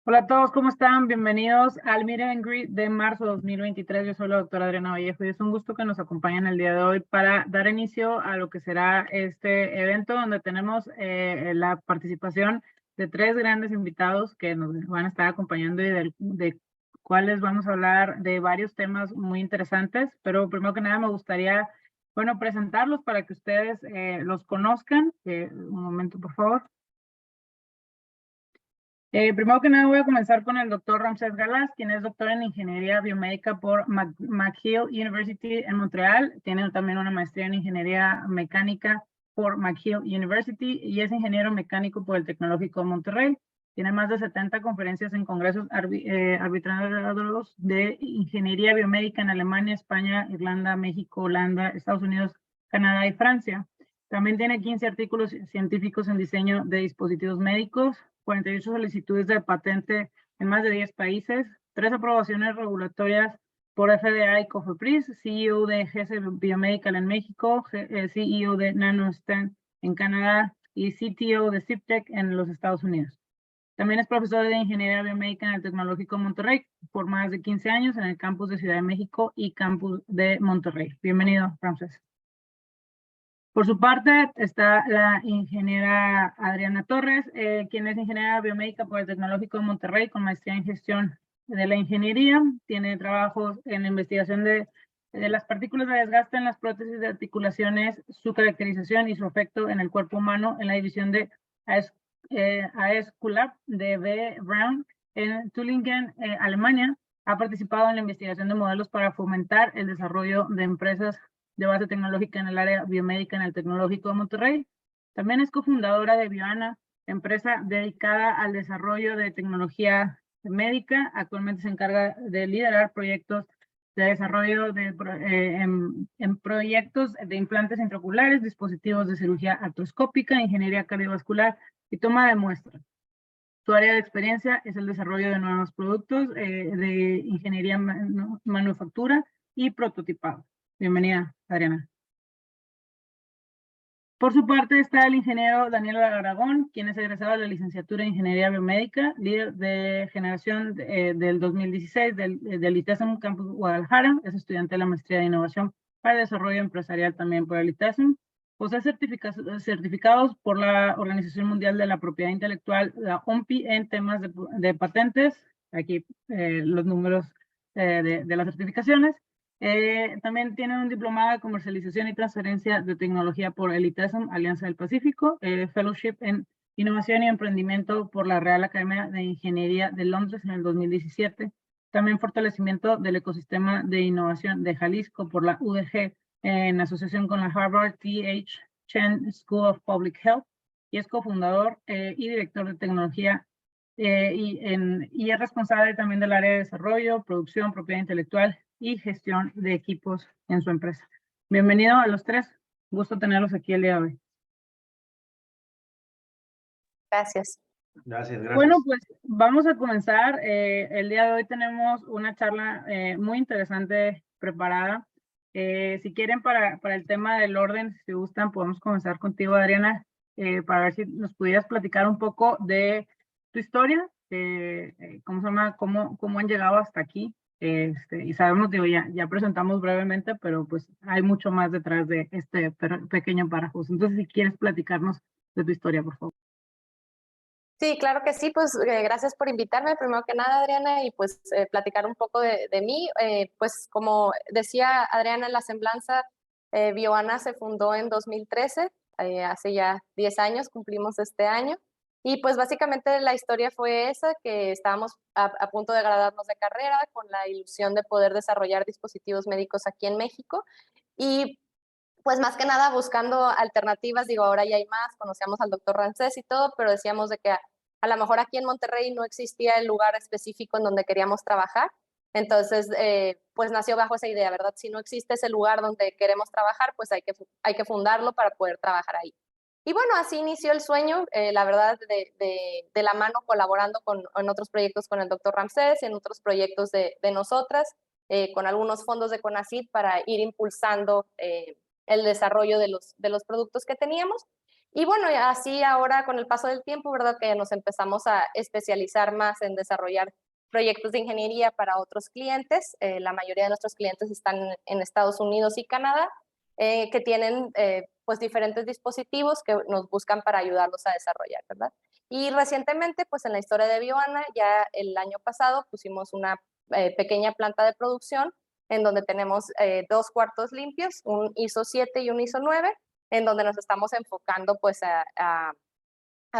Hola a todos, ¿cómo están? Bienvenidos al Meet and Greet de marzo de 2023. Yo soy la doctora Adriana Vallejo y es un gusto que nos acompañen el día de hoy para dar inicio a lo que será este evento donde tenemos la participación de tres grandes invitados que nos van a estar acompañando y de cuáles vamos a hablar de varios temas muy interesantes. Pero primero que nada me gustaría, bueno, presentarlos para que ustedes los conozcan. Un momento, por favor. Primero que nada voy a comenzar con el doctor Ramsés Galaz, quien es doctor en Ingeniería Biomédica por McGill University en Montreal. Tiene también una maestría en Ingeniería Mecánica por McGill University y es ingeniero mecánico por el Tecnológico de Monterrey. Tiene más de 70 conferencias en congresos arbitrados de Ingeniería Biomédica en Alemania, España, Irlanda, México, Holanda, Estados Unidos, Canadá y Francia. También tiene 15 artículos científicos en diseño de dispositivos médicos, 48 solicitudes de patente en más de 10 países, 3 aprobaciones regulatorias por FDA y COFEPRIS, CEO de GS Biomedical en México, CEO de NanoStem en Canadá y CTO de Ciptec en los Estados Unidos. También es profesor de Ingeniería Biomédica en el Tecnológico Monterrey por más de 15 años en el campus de Ciudad de México y campus de Monterrey. Bienvenido, Ramsés. Por su parte está la ingeniera Adriana Torres, quien es ingeniera biomédica por el Tecnológico de Monterrey con maestría en gestión de la ingeniería. Tiene trabajos en la investigación de las partículas de desgaste en las prótesis de articulaciones, su caracterización y su efecto en el cuerpo humano en la división de AES-QLab de B. Braun en Tübingen, Alemania. Ha participado en la investigación de modelos para fomentar el desarrollo de empresas de base tecnológica en el área biomédica en el Tecnológico de Monterrey. También es cofundadora de Bioana, empresa dedicada al desarrollo de tecnología médica. Actualmente se encarga de liderar proyectos de desarrollo en proyectos de implantes intraoculares, dispositivos de cirugía artroscópica, ingeniería cardiovascular y toma de muestras. Su área de experiencia es el desarrollo de nuevos productos de ingeniería manufactura y prototipado. Bienvenida, Adriana. Por su parte está el ingeniero Daniel Aragón, quien es egresado de la licenciatura en Ingeniería Biomédica, líder de generación del 2016 del ITESM Campus Guadalajara. Es estudiante de la maestría de innovación para desarrollo empresarial también por el ITESM. Posee certificados por la Organización Mundial de la Propiedad Intelectual, la OMPI, en temas de patentes. Aquí los números de las certificaciones. También tiene un diplomado de comercialización y transferencia de tecnología por el ITESM, Alianza del Pacífico, fellowship en innovación y emprendimiento por la Real Academia de Ingeniería de Londres en el 2017. También fortalecimiento del ecosistema de innovación de Jalisco por la UDG en asociación con la Harvard T.H. Chan School of Public Health y es cofundador y director de tecnología y es responsable también del área de desarrollo, producción, propiedad intelectual y gestión de equipos en su empresa. Bienvenido a los tres. Gusto tenerlos aquí el día de hoy. Gracias. Gracias. Bueno, pues vamos a comenzar. El día de hoy tenemos una charla muy interesante preparada. Si quieren, para el tema del orden, si gustan, podemos comenzar contigo, Adriana, para ver si nos pudieras platicar un poco de tu historia, cómo se llama, cómo han llegado hasta aquí. Y sabemos, digo, ya presentamos brevemente, pero pues hay mucho más detrás de este pequeño párrafo. Entonces, si quieres platicarnos de tu historia, por favor. Sí, claro que sí, pues gracias por invitarme, primero que nada, Adriana, y pues platicar un poco de mí. Pues como decía Adriana en la semblanza, Bioana se fundó en 2013, hace ya 10 años, cumplimos este año, y pues básicamente la historia fue esa, que estábamos a punto de graduarnos de carrera con la ilusión de poder desarrollar dispositivos médicos aquí en México, y pues más que nada buscando alternativas, digo, ahora ya hay más, conocíamos al doctor Ramsés y todo, pero decíamos de que a lo mejor aquí en Monterrey no existía el lugar específico en donde queríamos trabajar. Entonces, pues nació bajo esa idea, ¿verdad? Si no existe ese lugar donde queremos trabajar, pues hay que fundarlo para poder trabajar ahí. Y bueno, así inició el sueño, la verdad, de la mano colaborando en otros proyectos con el doctor Ramsés, en otros proyectos de nosotras, con algunos fondos de CONACYT para ir impulsando el desarrollo de los productos que teníamos. Y bueno, así ahora con el paso del tiempo, ¿verdad? Que nos empezamos a especializar más en desarrollar proyectos de ingeniería para otros clientes. La mayoría de nuestros clientes están en Estados Unidos y Canadá, que tienen pues diferentes dispositivos que nos buscan para ayudarlos a desarrollar, ¿verdad? Y recientemente, pues en la historia de Bioana, ya el año pasado pusimos una pequeña planta de producción en donde tenemos 2 cuartos limpios, un ISO 7 y un ISO 9, en donde nos estamos enfocando pues a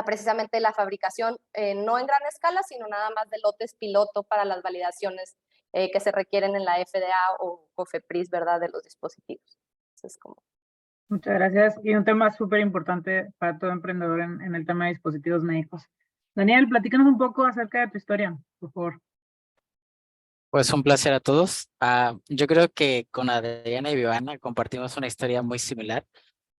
precisamente la fabricación, no en gran escala, sino nada más de lotes piloto para las validaciones que se requieren en la FDA o COFEPRIS, ¿verdad? De los dispositivos. Entonces, como... Muchas gracias. Y un tema súper importante para todo emprendedor en el tema de dispositivos médicos. Daniel, platícanos un poco acerca de tu historia, por favor. Pues un placer a todos. Yo creo que con Adriana y Viviana compartimos una historia muy similar.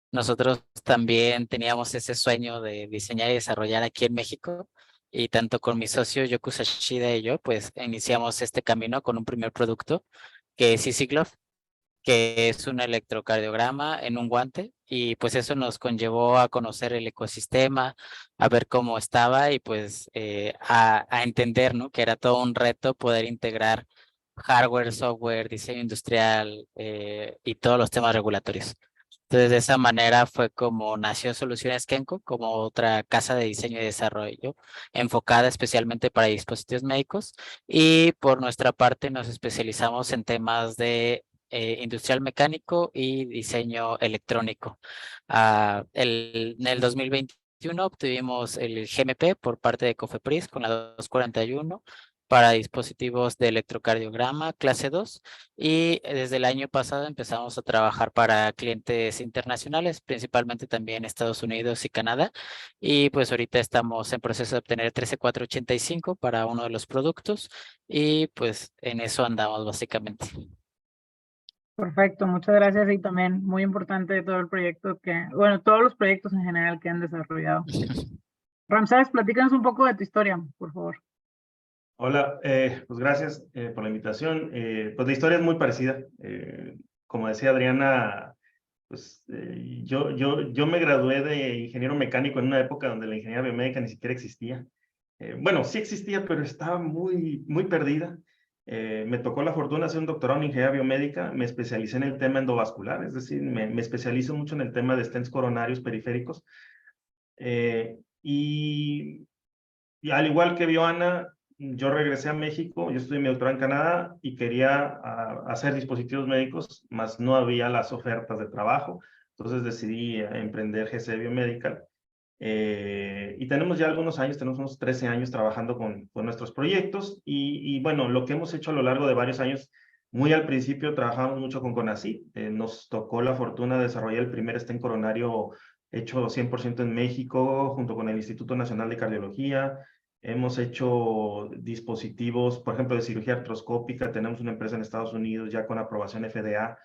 Nosotros también teníamos ese sueño de diseñar y desarrollar aquí en México, y tanto con mi socio Yoku Sashida y yo, pues iniciamos este camino con un primer producto que es EasyGlove, que es un electrocardiograma en un guante, y pues eso nos conllevó a conocer el ecosistema, a ver cómo estaba y pues a entender, ¿no? Que era todo un reto poder integrar hardware, software, diseño industrial y todos los temas regulatorios. Entonces, de esa manera fue como nació Soluciones Kenko, como otra casa de diseño y desarrollo enfocada especialmente para dispositivos médicos. Y por nuestra parte nos especializamos en temas de industrial mecánico y diseño electrónico. En el 2021 obtuvimos el GMP por parte de COFEPRIS con la 241 para dispositivos de electrocardiograma clase 2, y desde el año pasado empezamos a trabajar para clientes internacionales, principalmente también Estados Unidos y Canadá, y pues ahorita estamos en proceso de obtener 13485 para uno de los productos, y pues en eso andamos básicamente. Perfecto, muchas gracias. Y también muy importante todo el proyecto bueno, todos los proyectos en general que han desarrollado. Ramsés, platícanos un poco de tu historia, por favor. Hola, pues gracias por la invitación. Pues la historia es muy parecida. Como decía Adriana, pues yo me gradué de ingeniero mecánico en una época donde la ingeniería biomédica ni siquiera existía. Bueno, sí existía, pero estaba muy perdida. Me tocó la fortuna de hacer un doctorado en ingeniería biomédica. Me especialicé en el tema endovascular, es decir, me especializo mucho en el tema de stents coronarios periféricos. Y al igual que Bioana, yo regresé a México, yo estudié mi doctorado en Canadá y quería hacer dispositivos médicos, mas no había las ofertas de trabajo. Entonces decidí emprender GC Biomedical. Y tenemos ya algunos años, tenemos unos 13 años trabajando con nuestros proyectos. Y bueno, lo que hemos hecho a lo largo de varios años, muy al principio trabajamos mucho con CONACYT. Nos tocó la fortuna de desarrollar el primer stent coronario hecho 100% en México, junto con el Instituto Nacional de Cardiología. Hemos hecho dispositivos, por ejemplo, de cirugía artroscópica. Tenemos una empresa en Estados Unidos ya con aprobación FDA.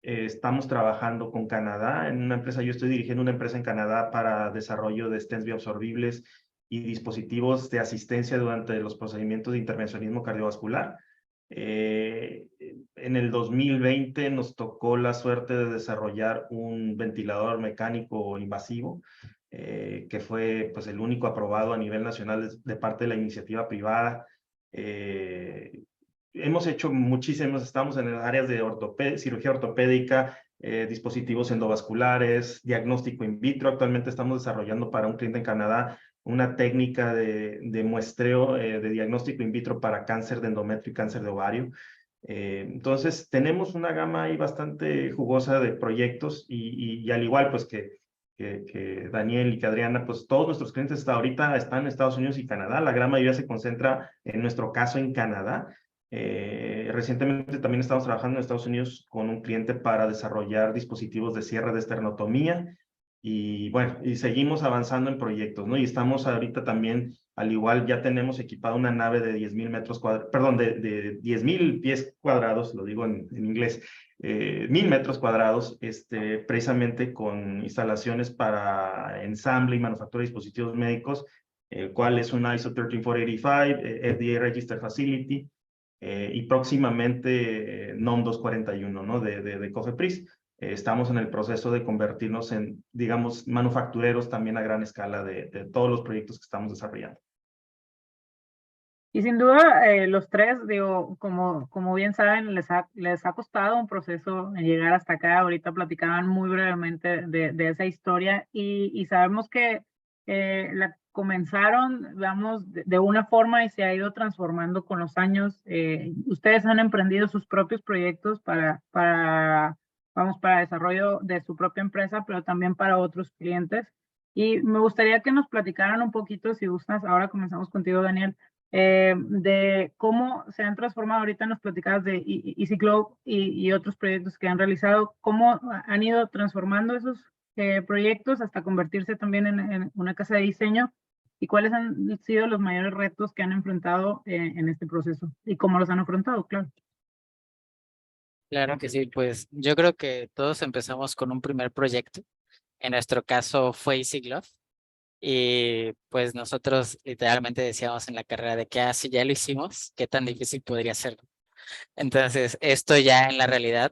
Estamos trabajando con Canadá en una empresa. Yo estoy dirigiendo una empresa en Canadá para desarrollo de stents bioabsorbibles y dispositivos de asistencia durante los procedimientos de intervencionismo cardiovascular. En el 2020 nos tocó la suerte de desarrollar un ventilador mecánico invasivo, que fue pues, el único aprobado a nivel nacional de parte de la iniciativa privada. Hemos hecho muchísimos, estamos en las áreas de cirugía ortopédica, dispositivos endovasculares, diagnóstico in vitro. Actualmente estamos desarrollando para un cliente en Canadá una técnica de muestreo de diagnóstico in vitro para cáncer de endometrio y cáncer de ovario. Entonces, tenemos una gama ahí bastante jugosa de proyectos y al igual pues que Daniel y que Adriana, pues todos nuestros clientes hasta ahorita están en Estados Unidos y Canadá. La gran mayoría se concentra, en nuestro caso, en Canadá. Recientemente también estamos trabajando en Estados Unidos con un cliente para desarrollar dispositivos de cierre de esternotomía. Y bueno, y seguimos avanzando en proyectos, ¿no? Y estamos ahorita también, al igual, ya tenemos equipada una nave de 10,000 metros cuadrados, perdón, de 10,000 pies cuadrados, lo digo en inglés, 1,000 metros cuadrados, precisamente con instalaciones para ensamble y manufactura de dispositivos médicos, el cual es una ISO 13485, FDA Registered Facility, y próximamente NOM 241, ¿no? De COFEPRIS. Estamos en el proceso de convertirnos en, digamos, manufactureros también a gran escala de todos los proyectos que estamos desarrollando. Y sin duda, los tres, digo, como bien saben, les ha costado un proceso en llegar hasta acá. Ahorita platicaban muy brevemente de esa historia y sabemos que la comenzaron, vamos, de una forma y se ha ido transformando con los años. Ustedes han emprendido sus propios proyectos para desarrollo de su propia empresa, pero también para otros clientes. Y me gustaría que nos platicaran un poquito, si gustas, ahora comenzamos contigo, Daniel, de cómo se han transformado. Ahorita nos platicabas de Easy Globe y otros proyectos que han realizado, cómo han ido transformando esos proyectos hasta convertirse también en una casa de diseño y cuáles han sido los mayores retos que han enfrentado en este proceso y cómo los han afrontado, claro. Claro que sí, pues yo creo que todos empezamos con un primer proyecto. En nuestro caso fue Easy Glove. Y pues nosotros literalmente decíamos en la carrera de que si ya lo hicimos, ¿qué tan difícil podría ser? Entonces, esto ya en la realidad,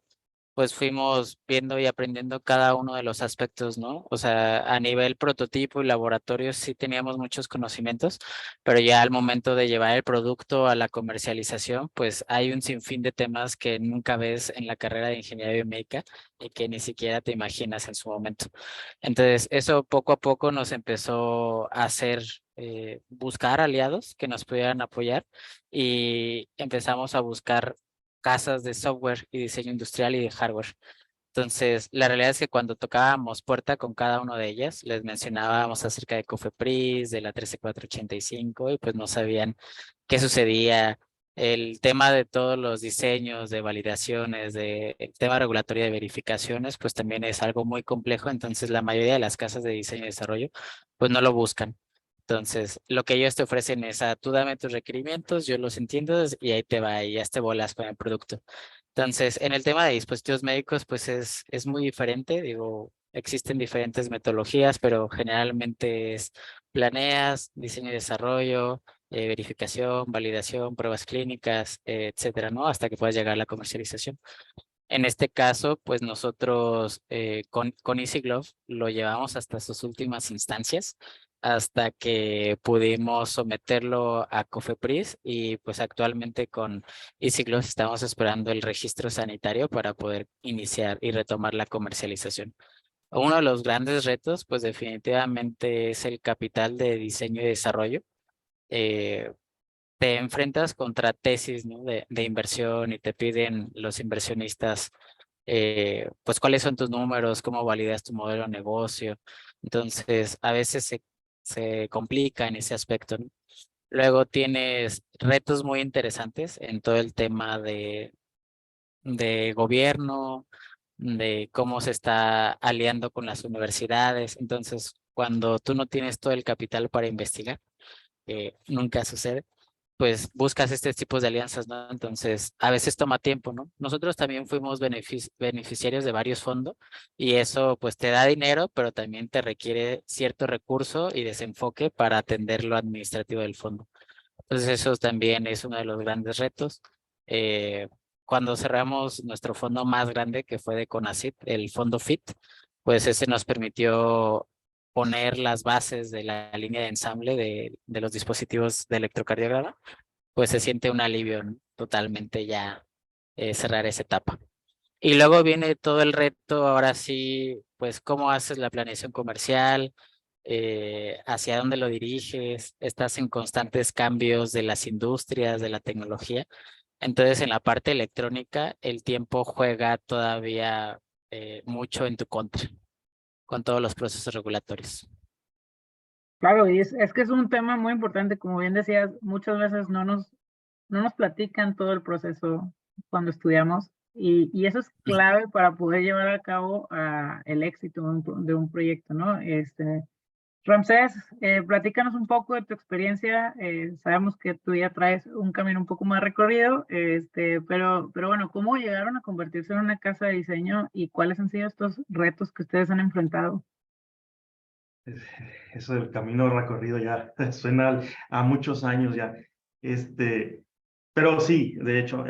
pues fuimos viendo y aprendiendo cada uno de los aspectos, ¿no? O sea, a nivel prototipo y laboratorio sí teníamos muchos conocimientos, pero ya al momento de llevar el producto a la comercialización, pues hay un sinfín de temas que nunca ves en la carrera de ingeniería biomédica y que ni siquiera te imaginas en su momento. Entonces, eso poco a poco nos empezó a hacer buscar aliados que nos pudieran apoyar y empezamos a buscar casas de software y diseño industrial y de hardware. Entonces, la realidad es que cuando tocábamos puerta con cada uno de ellas, les mencionábamos acerca de Cofepris, de la 13485, y pues no sabían qué sucedía. El tema de todos los diseños, de validaciones, el tema regulatorio de verificaciones, pues también es algo muy complejo. Entonces, la mayoría de las casas de diseño y desarrollo, pues no lo buscan. Entonces, lo que ellos te ofrecen es tú dame tus requerimientos, yo los entiendo y ahí te va y ya te bolas con el producto. Entonces, en el tema de dispositivos médicos, pues es muy diferente. Digo, existen diferentes metodologías, pero generalmente es planeas, diseño y desarrollo, verificación, validación, pruebas clínicas, etcétera, ¿no? Hasta que puedas llegar a la comercialización. En este caso, pues nosotros con Easy Glove lo llevamos hasta sus últimas instancias, hasta que pudimos someterlo a Cofepris y pues actualmente con Easy Glove estamos esperando el registro sanitario para poder iniciar y retomar la comercialización. Uno de los grandes retos, pues definitivamente es el capital de diseño y desarrollo. Eh, Te enfrentas contra tesis, ¿no? de inversión y te piden los inversionistas pues cuáles son tus números, cómo validas tu modelo de negocio. Entonces, a veces se complica en ese aspecto, ¿no? Luego tienes retos muy interesantes en todo el tema de gobierno, de cómo se está aliando con las universidades. Entonces, cuando tú no tienes todo el capital para investigar, nunca sucede, pues buscas este tipo de alianzas, ¿no? Entonces, a veces toma tiempo, ¿no? Nosotros también fuimos beneficiarios de varios fondos y eso pues te da dinero, pero también te requiere cierto recurso y desenfoque para atender lo administrativo del fondo. Entonces, eso también es uno de los grandes retos. Eh, Cuando cerramos nuestro fondo más grande, que fue de CONACYT, el fondo FIT, pues ese nos permitió poner las bases de la línea de ensamble de los dispositivos de electrocardiograma, pues se siente un alivio, ¿no? Totalmente ya cerrar esa etapa. Y luego viene todo el reto, ahora sí, pues cómo haces la planeación comercial, hacia dónde lo diriges, estás en constantes cambios de las industrias, de la tecnología. Entonces, en la parte electrónica, el tiempo juega todavía mucho en tu contra, con todos los procesos regulatorios. Claro, y es que es un tema muy importante, como bien decías, muchas veces no nos platican todo el proceso cuando estudiamos y eso es clave para poder llevar a cabo el éxito de un proyecto, ¿no? Ramsés, platícanos un poco de tu experiencia. Sabemos que tú ya traes un camino un poco más recorrido, pero bueno, ¿cómo llegaron a convertirse en una casa de diseño y cuáles han sido estos retos que ustedes han enfrentado? Eso del camino recorrido ya suena a muchos años ya. Pero sí, de hecho,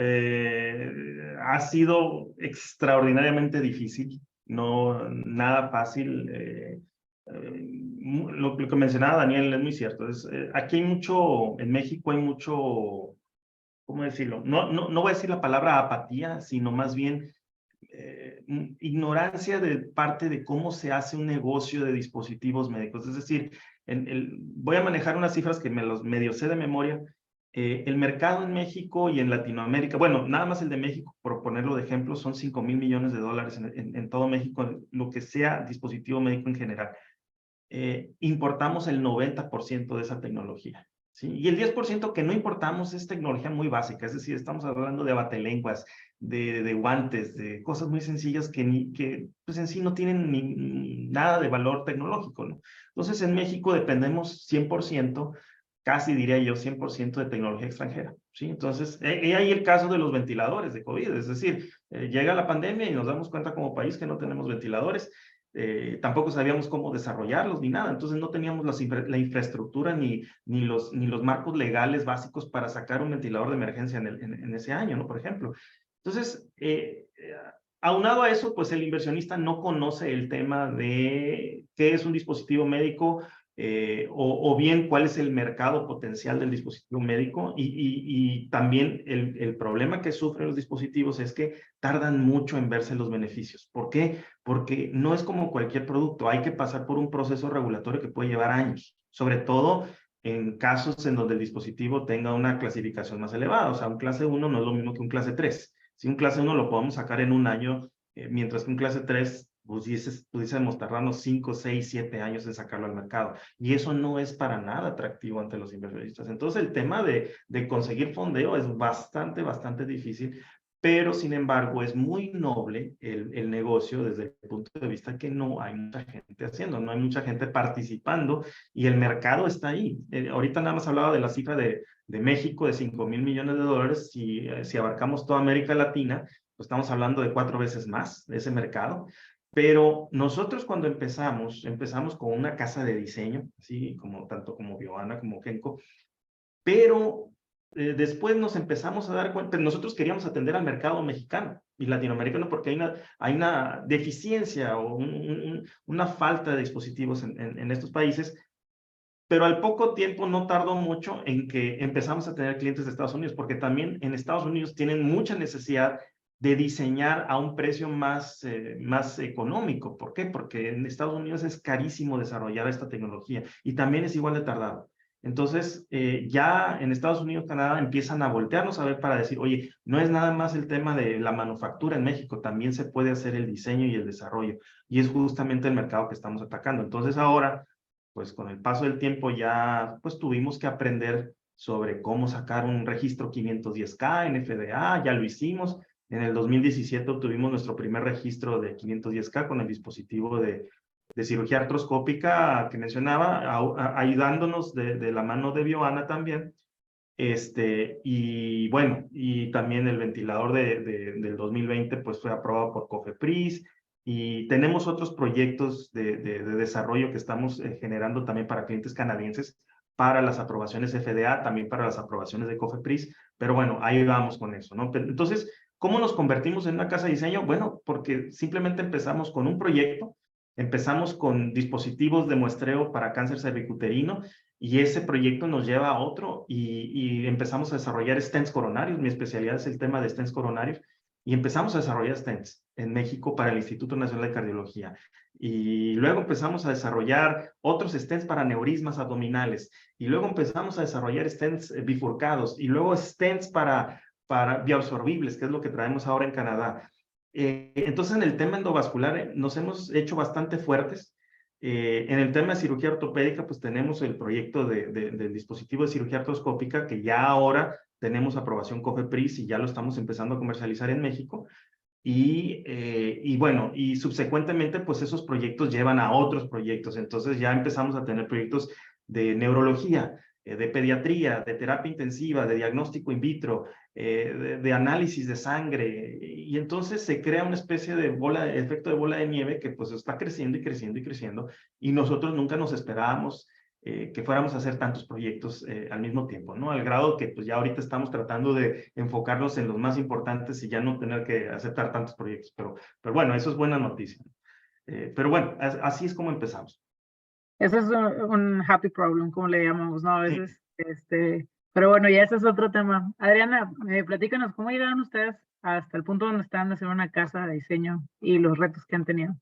ha sido extraordinariamente difícil. nada fácil. Lo que mencionaba Daniel es muy cierto. Aquí hay mucho, en México hay mucho, ¿cómo decirlo? No voy a decir la palabra apatía, sino más bien ignorancia de parte de cómo se hace un negocio de dispositivos médicos. Es decir, voy a manejar unas cifras que me los medio sé de memoria. El mercado en México y en Latinoamérica, bueno, nada más el de México, por ponerlo de ejemplo, son 5,000 millones de dólares en todo México, lo que sea dispositivo médico en general. Importamos el 90% de esa tecnología, ¿sí? Y el 10% que no importamos es tecnología muy básica, es decir, estamos hablando de batelenguas, de guantes, de cosas muy sencillas que pues en sí no tienen nada de valor tecnológico, ¿no? Entonces, en México dependemos 100%, casi diría yo 100% de tecnología extranjera, ¿sí? Entonces, hay ahí el caso de los ventiladores de COVID, es decir, llega la pandemia y nos damos cuenta como país que no tenemos ventiladores. Tampoco sabíamos cómo desarrollarlos ni nada, entonces no teníamos la infraestructura ni los marcos legales básicos para sacar un ventilador de emergencia en ese año, ¿no? Por ejemplo. Entonces, aunado a eso, pues el inversionista no conoce el tema de qué es un dispositivo médico, o bien cuál es el mercado potencial del dispositivo médico, y también el problema que sufren los dispositivos es que tardan mucho en verse los beneficios. ¿Por qué? Porque no es como cualquier producto, hay que pasar por un proceso regulatorio que puede llevar años, sobre todo en casos en donde el dispositivo tenga una clasificación más elevada. O sea, un clase 1 no es lo mismo que un clase 3. Si un clase 1 lo podemos sacar en un año, mientras que un clase 3 pudiésemos tardarnos 5, 6, 7 años en sacarlo al mercado. Y eso no es para nada atractivo ante los inversionistas. Entonces, el tema de conseguir fondeo es bastante difícil, pero sin embargo es muy noble el negocio desde el punto de vista que no hay mucha gente haciendo, no hay mucha gente participando y el mercado está ahí. Ahorita nada más hablaba de la cifra de México de 5,000 millones de dólares. Si abarcamos toda América Latina, pues estamos hablando de 4 veces más de ese mercado. Pero nosotros cuando empezamos con una casa de diseño, así como tanto como Bioana como Kenco, pero después nos empezamos a dar cuenta, nosotros queríamos atender al mercado mexicano y latinoamericano porque hay una deficiencia o una falta de dispositivos en estos países, pero al poco tiempo, no tardó mucho en que empezamos a tener clientes de Estados Unidos, porque también en Estados Unidos tienen mucha necesidad de diseñar a un precio más económico. ¿Por qué? Porque en Estados Unidos es carísimo desarrollar esta tecnología y también es igual de tardado. Entonces, ya en Estados Unidos, Canadá, empiezan a voltearnos a ver para decir, oye, no es nada más el tema de la manufactura en México, también se puede hacer el diseño y el desarrollo, y es justamente el mercado que estamos atacando. Entonces, ahora, pues con el paso del tiempo ya, pues tuvimos que aprender sobre cómo sacar un registro 510K en FDA, ya lo hicimos. En el 2017 obtuvimos nuestro primer registro de 510K con el dispositivo de cirugía artroscópica que mencionaba, ayudándonos de la mano de Bioana también. Y bueno, y también el ventilador del 2020 pues fue aprobado por COFEPRIS, y tenemos otros proyectos de desarrollo que estamos generando también para clientes canadienses, para las aprobaciones FDA, también para las aprobaciones de COFEPRIS, pero bueno, ahí vamos con eso, ¿no? Entonces, ¿cómo nos convertimos en una casa de diseño? Bueno, porque simplemente empezamos con un proyecto, empezamos con dispositivos de muestreo para cáncer cervicuterino, y ese proyecto nos lleva a otro y empezamos a desarrollar stents coronarios. Mi especialidad es el tema de stents coronarios, y empezamos a desarrollar stents en México para el Instituto Nacional de Cardiología. Y luego empezamos a desarrollar otros stents para neurismas abdominales. Y luego empezamos a desarrollar stents bifurcados. Y luego stents para bioabsorbibles, que es lo que traemos ahora en Canadá. Entonces, en el tema endovascular nos hemos hecho bastante fuertes. En el tema de cirugía ortopédica, pues tenemos el proyecto del dispositivo de cirugía artroscópica, que ya ahora tenemos aprobación COFEPRIS y ya lo estamos empezando a comercializar en México. Y bueno, y subsecuentemente, pues esos proyectos llevan a otros proyectos. Entonces ya empezamos a tener proyectos de neurología, de pediatría, de terapia intensiva, de diagnóstico in vitro, de análisis de sangre. Y entonces se crea una especie de efecto de bola de nieve que pues está creciendo y creciendo y creciendo. Y nosotros nunca nos esperábamos que fuéramos a hacer tantos proyectos al mismo tiempo, ¿no? Al grado que pues ya ahorita estamos tratando de enfocarnos en los más importantes y ya no tener que aceptar tantos proyectos, pero bueno, eso es buena noticia. Pero bueno, así es como empezamos. Ese es un happy problem, como le llamamos, ¿no? A veces, pero bueno, ya ese es otro tema. Adriana, platícanos, ¿cómo llegaron ustedes hasta el punto donde están de hacer una casa de diseño y los retos que han tenido?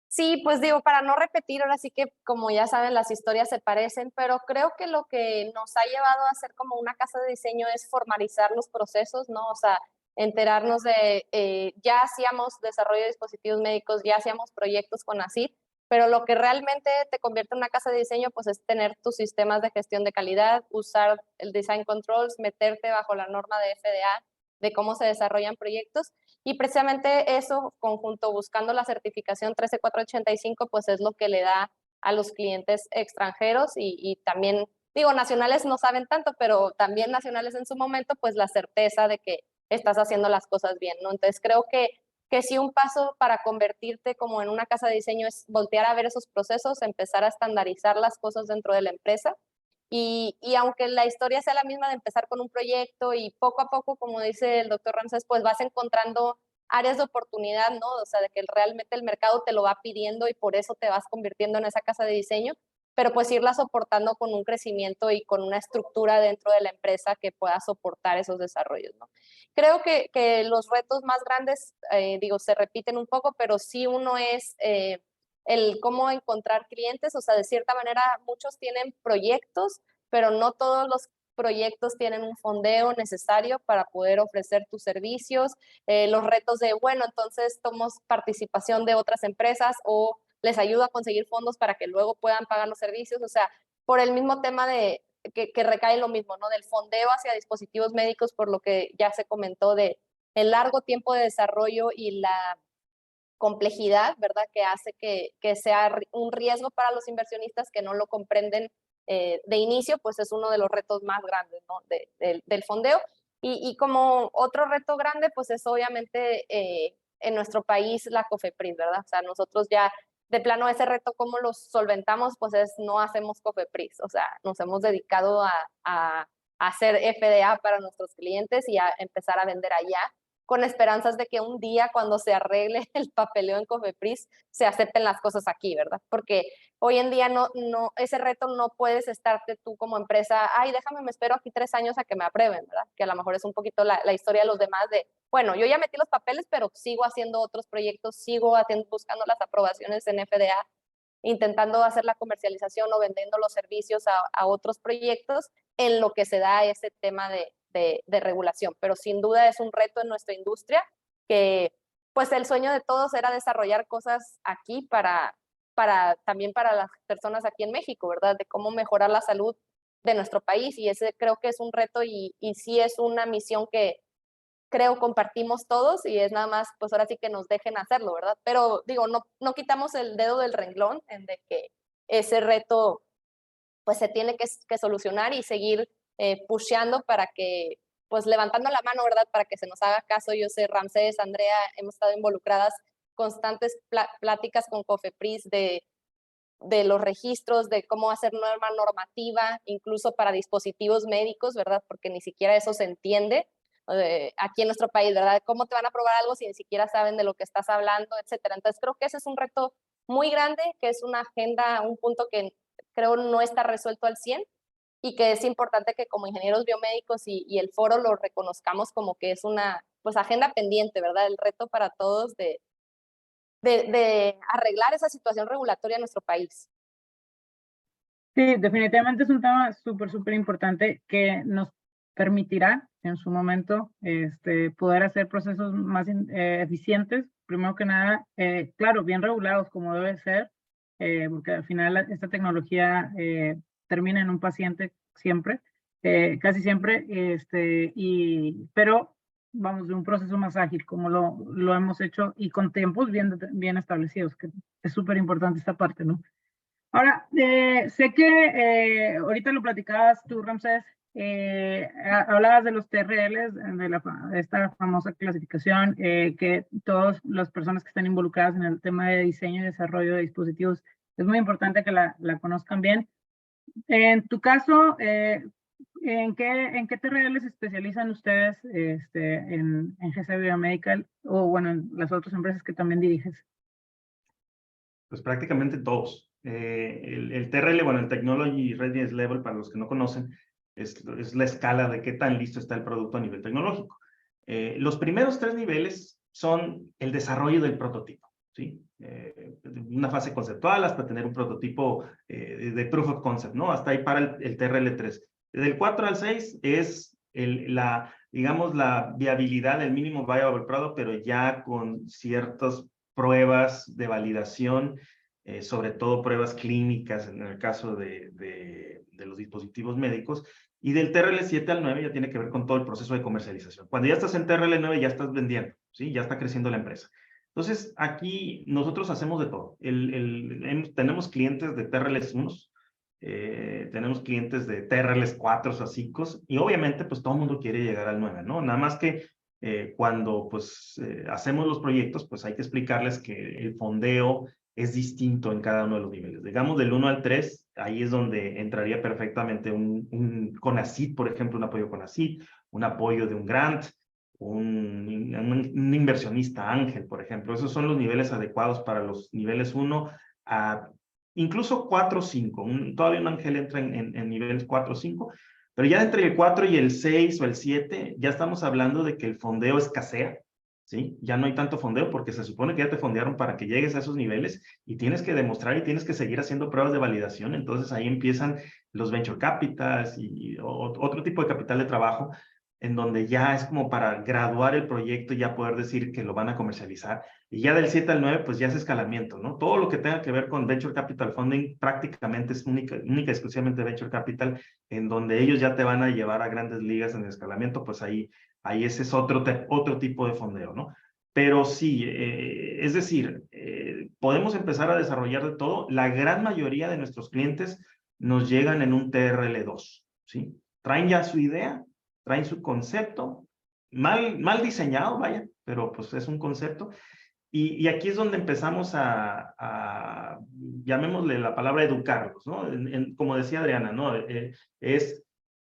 Sí, pues digo, para no repetir, ahora sí que como ya saben, las historias se parecen, pero creo que lo que nos ha llevado a hacer como una casa de diseño es formalizar los procesos, ¿no? O sea, enterarnos de, ya hacíamos desarrollo de dispositivos médicos, ya hacíamos proyectos con ACID, pero lo que realmente te convierte en una casa de diseño, pues es tener tus sistemas de gestión de calidad, usar el design controls, meterte bajo la norma de FDA, de cómo se desarrollan proyectos. Y precisamente eso, conjunto buscando la certificación 13485, pues es lo que le da a los clientes extranjeros y también, digo, nacionales no saben tanto, pero también nacionales en su momento, pues la certeza de que estás haciendo las cosas bien, ¿no? Entonces creo que sí, un paso para convertirte como en una casa de diseño es voltear a ver esos procesos, empezar a estandarizar las cosas dentro de la empresa. Y aunque la historia sea la misma de empezar con un proyecto y poco a poco, como dice el doctor Ramsés, pues vas encontrando áreas de oportunidad, ¿no? O sea, de que realmente el mercado te lo va pidiendo y por eso te vas convirtiendo en esa casa de diseño, pero pues irla soportando con un crecimiento y con una estructura dentro de la empresa que pueda soportar esos desarrollos, ¿no? Creo que los retos más grandes, digo, se repiten un poco, pero sí uno es el cómo encontrar clientes, o sea, de cierta manera muchos tienen proyectos, pero no todos los proyectos tienen un fondeo necesario para poder ofrecer tus servicios, los retos de, bueno, entonces tomo participación de otras empresas o les ayudo a conseguir fondos para que luego puedan pagar los servicios, o sea, por el mismo tema de que recae lo mismo, ¿no? Del fondeo hacia dispositivos médicos, por lo que ya se comentó de el largo tiempo de desarrollo y la complejidad, ¿verdad? Que hace que sea un riesgo para los inversionistas que no lo comprenden de inicio, pues es uno de los retos más grandes, ¿no? Del fondeo. Y como otro reto grande, pues es obviamente en nuestro país la COFEPRIS, ¿verdad? O sea, nosotros ya de plano ese reto, ¿cómo lo solventamos? Pues es no hacemos COFEPRIS, o sea, nos hemos dedicado a hacer FDA para nuestros clientes y a empezar a vender allá con esperanzas de que un día cuando se arregle el papeleo en COFEPRIS se acepten las cosas aquí, ¿verdad? Porque hoy en día ese reto no puedes estarte tú como empresa, ay, déjame, me espero aquí 3 años a que me aprueben, ¿verdad? Que a lo mejor es un poquito la historia de los demás de, bueno, yo ya metí los papeles, pero sigo haciendo otros proyectos, sigo buscando las aprobaciones en FDA, intentando hacer la comercialización o vendiendo los servicios a otros proyectos en lo que se da ese tema de regulación, pero sin duda es un reto en nuestra industria que pues el sueño de todos era desarrollar cosas aquí también para las personas aquí en México, ¿verdad? De cómo mejorar la salud de nuestro país y ese creo que es un reto y sí es una misión que creo compartimos todos y es nada más, pues ahora sí que nos dejen hacerlo, ¿verdad? Pero digo, no quitamos el dedo del renglón en de que ese reto pues se tiene que solucionar y seguir pusheando para que, pues levantando la mano, ¿verdad? Para que se nos haga caso. Yo sé, Ramsés, Andrea, hemos estado involucradas constantes pláticas con COFEPRIS de los registros, de cómo hacer nueva normativa, incluso para dispositivos médicos, ¿verdad? Porque ni siquiera eso se entiende aquí en nuestro país, ¿verdad? ¿Cómo te van a aprobar algo si ni siquiera saben de lo que estás hablando, etcétera? Entonces creo que ese es un reto muy grande, que es una agenda, un punto que creo no está resuelto al 100 y que es importante que como ingenieros biomédicos y el foro lo reconozcamos como que es una pues agenda pendiente, ¿verdad? El reto para todos de arreglar esa situación regulatoria en nuestro país. Sí, definitivamente es un tema súper importante que nos permitirá en su momento poder hacer procesos más eficientes, primero que nada, claro, bien regulados como debe ser, porque al final esta tecnología termina en un paciente siempre, casi siempre, pero vamos, de un proceso más ágil, como lo hemos hecho y con tiempos bien establecidos, que es súper importante esta parte, ¿no? Ahora, sé que ahorita lo platicabas tú, Ramsés, hablabas de los TRLs, de esta famosa clasificación, que todas las personas que están involucradas en el tema de diseño y desarrollo de dispositivos, es muy importante que la conozcan bien. En tu caso, ¿en qué TRL se especializan ustedes en GC Biomedical o bueno, en las otras empresas que también diriges? Pues prácticamente todos. El TRL, bueno, el Technology Readiness Level, para los que no conocen, es la escala de qué tan listo está el producto a nivel tecnológico. Los primeros 3 niveles son el desarrollo del prototipo, ¿sí? Una fase conceptual hasta tener un prototipo de proof of concept, ¿no? Hasta ahí para el TRL3. Del 4 al 6 es digamos, la viabilidad del mínimo viable product, pero ya con ciertas pruebas de validación, sobre todo pruebas clínicas en el caso de los dispositivos médicos. Y del TRL7 al 9 ya tiene que ver con todo el proceso de comercialización. Cuando ya estás en TRL9 ya estás vendiendo, ¿sí? Ya está creciendo la empresa. Entonces, aquí nosotros hacemos de todo. Tenemos clientes de TRL1, tenemos clientes de TRL4 o 5, y obviamente pues todo el mundo quiere llegar al 9, ¿no? Nada más que cuando pues hacemos los proyectos, pues hay que explicarles que el fondeo es distinto en cada uno de los niveles. Digamos, del 1 al 3, ahí es donde entraría perfectamente un CONACYT, por ejemplo, un apoyo CONACYT, un apoyo de un grant, un inversionista ángel, por ejemplo. Esos son los niveles adecuados para los niveles 1 a incluso 4 o 5. Todavía un ángel entra en niveles 4 o 5, pero ya entre el 4 y el 6 o el 7, ya estamos hablando de que el fondeo escasea, ¿sí? Ya no hay tanto fondeo porque se supone que ya te fondearon para que llegues a esos niveles y tienes que demostrar y tienes que seguir haciendo pruebas de validación. Entonces ahí empiezan los venture capitals y otro tipo de capital de trabajo, en donde ya es como para graduar el proyecto y ya poder decir que lo van a comercializar. Y ya del 7 al 9, pues ya es escalamiento, ¿no? Todo lo que tenga que ver con Venture Capital Funding prácticamente es única exclusivamente Venture Capital, en donde ellos ya te van a llevar a grandes ligas en el escalamiento, pues ahí ese es otro tipo de fondeo, ¿no? Pero sí, es decir, podemos empezar a desarrollar de todo. La gran mayoría de nuestros clientes nos llegan en un TRL2, ¿sí? Traen ya su idea, traen su concepto, mal diseñado, vaya, pero pues es un concepto. Y aquí es donde empezamos llamémosle la palabra educarlos, ¿no? Como decía Adriana, ¿no?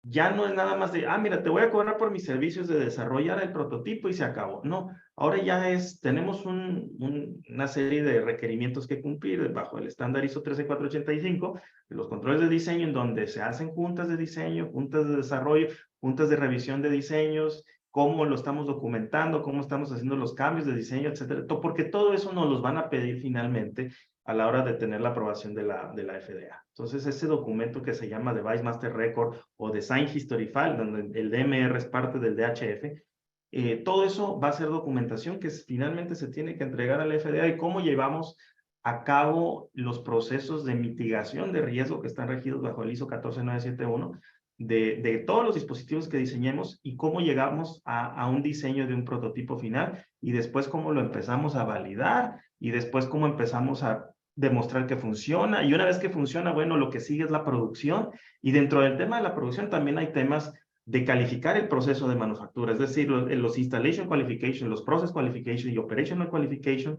Ya no es nada más de, mira, te voy a cobrar por mis servicios de desarrollar el prototipo y se acabó. No, ahora ya tenemos una serie de requerimientos que cumplir bajo el estándar ISO 13485, los controles de diseño, en donde se hacen juntas de diseño, juntas de desarrollo, juntas de revisión de diseños, cómo lo estamos documentando, cómo estamos haciendo los cambios de diseño, etcétera, porque todo eso nos los van a pedir finalmente a la hora de tener la aprobación de la FDA. Entonces, ese documento que se llama Device Master Record o Design History File, donde el DMR es parte del DHF, todo eso va a ser documentación que finalmente se tiene que entregar a la FDA y cómo llevamos a cabo los procesos de mitigación de riesgo que están regidos bajo el ISO 14971, de todos los dispositivos que diseñemos y cómo llegamos a un diseño de un prototipo final y después cómo lo empezamos a validar y después cómo empezamos a demostrar que funciona, y una vez que funciona, bueno, lo que sigue es la producción, y dentro del tema de la producción también hay temas de calificar el proceso de manufactura, es decir, los installation qualification, los process qualification y operational qualification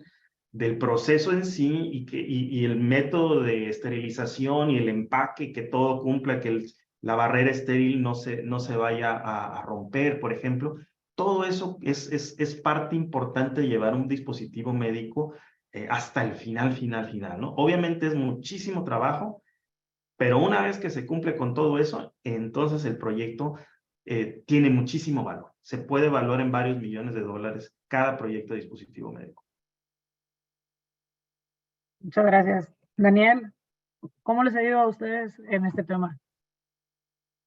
del proceso en sí y el método de esterilización y el empaque, que todo cumpla, que la barrera estéril no se vaya a romper, por ejemplo. Todo eso es parte importante de llevar un dispositivo médico hasta el final, ¿no? Obviamente es muchísimo trabajo, pero una vez que se cumple con todo eso, entonces el proyecto tiene muchísimo valor. Se puede valorar en varios millones de dólares cada proyecto de dispositivo médico. Muchas gracias. Daniel, ¿cómo les ha ido a ustedes en este tema?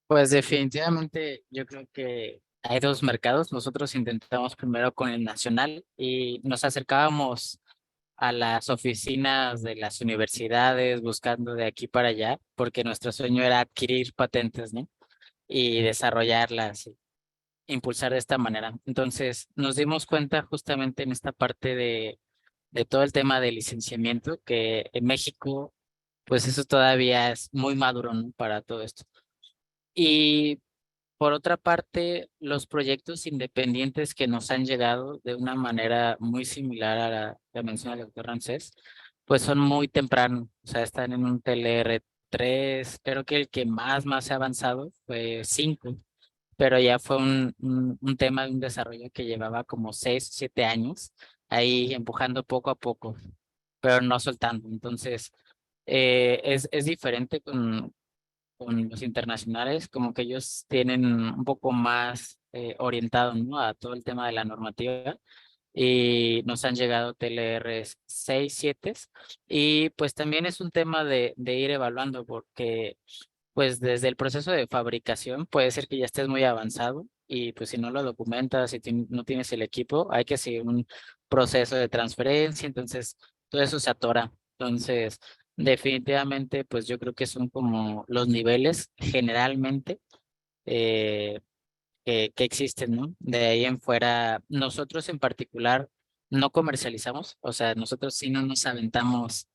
Pues definitivamente yo creo que hay dos mercados. Nosotros intentamos primero con el nacional y nos acercábamos a las oficinas de las universidades buscando de aquí para allá, porque nuestro sueño era adquirir patentes, ¿no? Y desarrollarlas, y impulsar de esta manera. Entonces nos dimos cuenta justamente en esta parte de todo el tema de licenciamiento, que en México, pues eso todavía es muy maduro, ¿no? Para todo esto. Y por otra parte, los proyectos independientes que nos han llegado de una manera muy similar a la que menciona el doctor Ramsés, pues son muy tempranos, o sea, están en un TLR 3, creo que el que más se ha avanzado fue 5, pero ya fue un tema de un desarrollo que llevaba como 6, 7 años, ahí empujando poco a poco, pero no soltando. Entonces, es diferente con los internacionales, como que ellos tienen un poco más orientado, ¿no?, a todo el tema de la normativa, y nos han llegado TLRs 6, 7, y pues también es un tema de ir evaluando, porque pues desde el proceso de fabricación puede ser que ya estés muy avanzado y pues si no lo documentas, si no tienes el equipo, hay que seguir un proceso de transferencia, entonces todo eso se atora. Entonces, definitivamente, pues yo creo que son como los niveles generalmente eh, que existen, ¿no? De ahí en fuera, nosotros en particular no comercializamos, o sea, nosotros sí no nos aventamos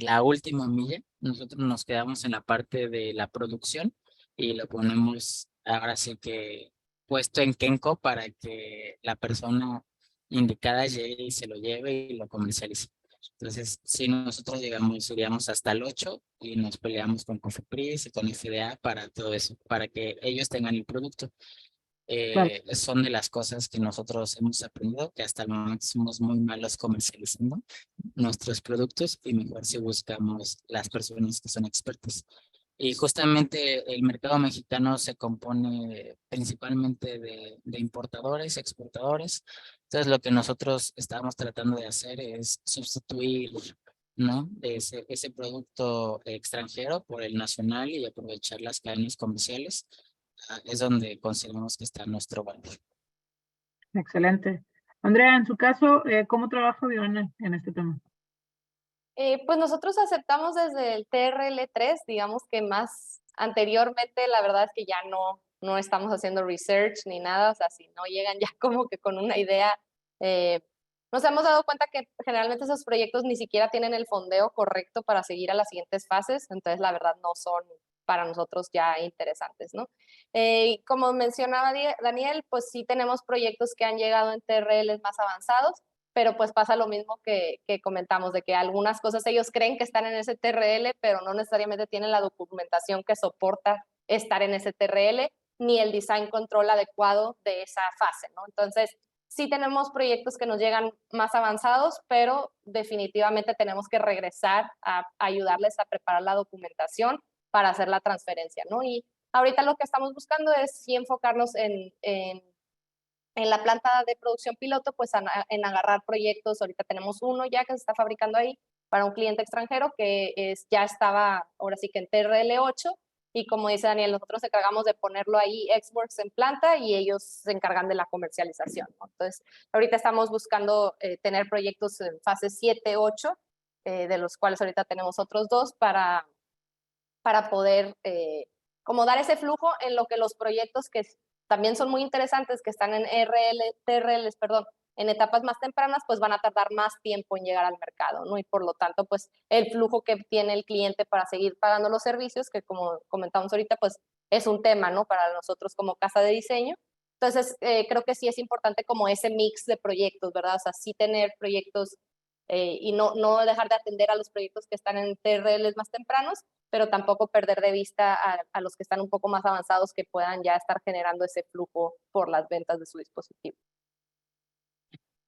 la última milla, nosotros nos quedamos en la parte de la producción y lo ponemos ahora sí que puesto en Kenko para que la persona indicada llegue y se lo lleve y lo comercialice. Entonces, si nosotros llegamos, iríamos hasta el 8 y nos peleamos con Cofepris y con FDA para todo eso, para que ellos tengan el producto. Claro. Son de las cosas que nosotros hemos aprendido, que hasta el momento somos muy malos comercializando nuestros productos y mejor si buscamos las personas que son expertas. Y justamente el mercado mexicano se compone principalmente de importadores, exportadores. Entonces lo que nosotros estamos tratando de hacer es sustituir, ¿no?, ese producto extranjero por el nacional y aprovechar las cadenas comerciales. Es donde consideramos que está nuestro valor. Excelente. Andrea, en su caso, ¿cómo trabaja Viviana en este tema? Pues nosotros aceptamos desde el TRL3, digamos que más anteriormente, la verdad es que ya no estamos haciendo research ni nada, o sea, si no llegan ya como que con una idea, nos hemos dado cuenta que generalmente esos proyectos ni siquiera tienen el fondeo correcto para seguir a las siguientes fases, entonces la verdad no son para nosotros ya interesantes, ¿no? Como mencionaba Daniel, pues sí tenemos proyectos que han llegado en TRLs más avanzados, pero pues pasa lo mismo que comentamos, de que algunas cosas ellos creen que están en ese TRL, pero no necesariamente tienen la documentación que soporta estar en ese TRL, ni el design control adecuado de esa fase, ¿no? Entonces, sí tenemos proyectos que nos llegan más avanzados, pero definitivamente tenemos que regresar a ayudarles a preparar la documentación para hacer la transferencia, ¿no? Y ahorita lo que estamos buscando es sí enfocarnos en la planta de producción piloto, pues en agarrar proyectos. Ahorita tenemos uno ya que se está fabricando ahí para un cliente extranjero que ya estaba ahora sí que en TRL8, y como dice Daniel, nosotros nos encargamos de ponerlo ahí, Xworks en planta, y ellos se encargan de la comercialización, ¿no? Entonces, ahorita estamos buscando tener proyectos en fase 7, 8, de los cuales ahorita tenemos otros 2 para poder como dar ese flujo en lo que los proyectos que también son muy interesantes, que están en TRLs, perdón, en etapas más tempranas, pues van a tardar más tiempo en llegar al mercado, ¿no? Y por lo tanto, pues el flujo que tiene el cliente para seguir pagando los servicios, que como comentamos ahorita, pues es un tema, ¿no? Para nosotros como casa de diseño. Entonces, creo que sí es importante como ese mix de proyectos, ¿verdad? O sea, sí tener proyectos y no dejar de atender a los proyectos que están en TRLs más tempranos, pero tampoco perder de vista a los que están un poco más avanzados, que puedan ya estar generando ese flujo por las ventas de su dispositivo.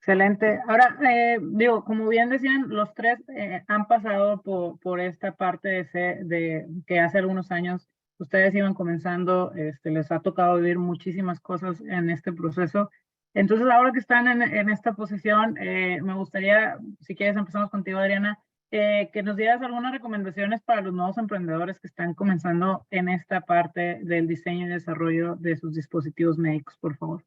Excelente. Ahora, digo, como bien decían, los tres han pasado por esta parte de que hace algunos años ustedes iban comenzando, les ha tocado vivir muchísimas cosas en este proceso. Entonces, ahora que están en esta posición, me gustaría, si quieres, empezamos contigo, Adriana, que nos dieras algunas recomendaciones para los nuevos emprendedores que están comenzando en esta parte del diseño y desarrollo de sus dispositivos médicos, por favor.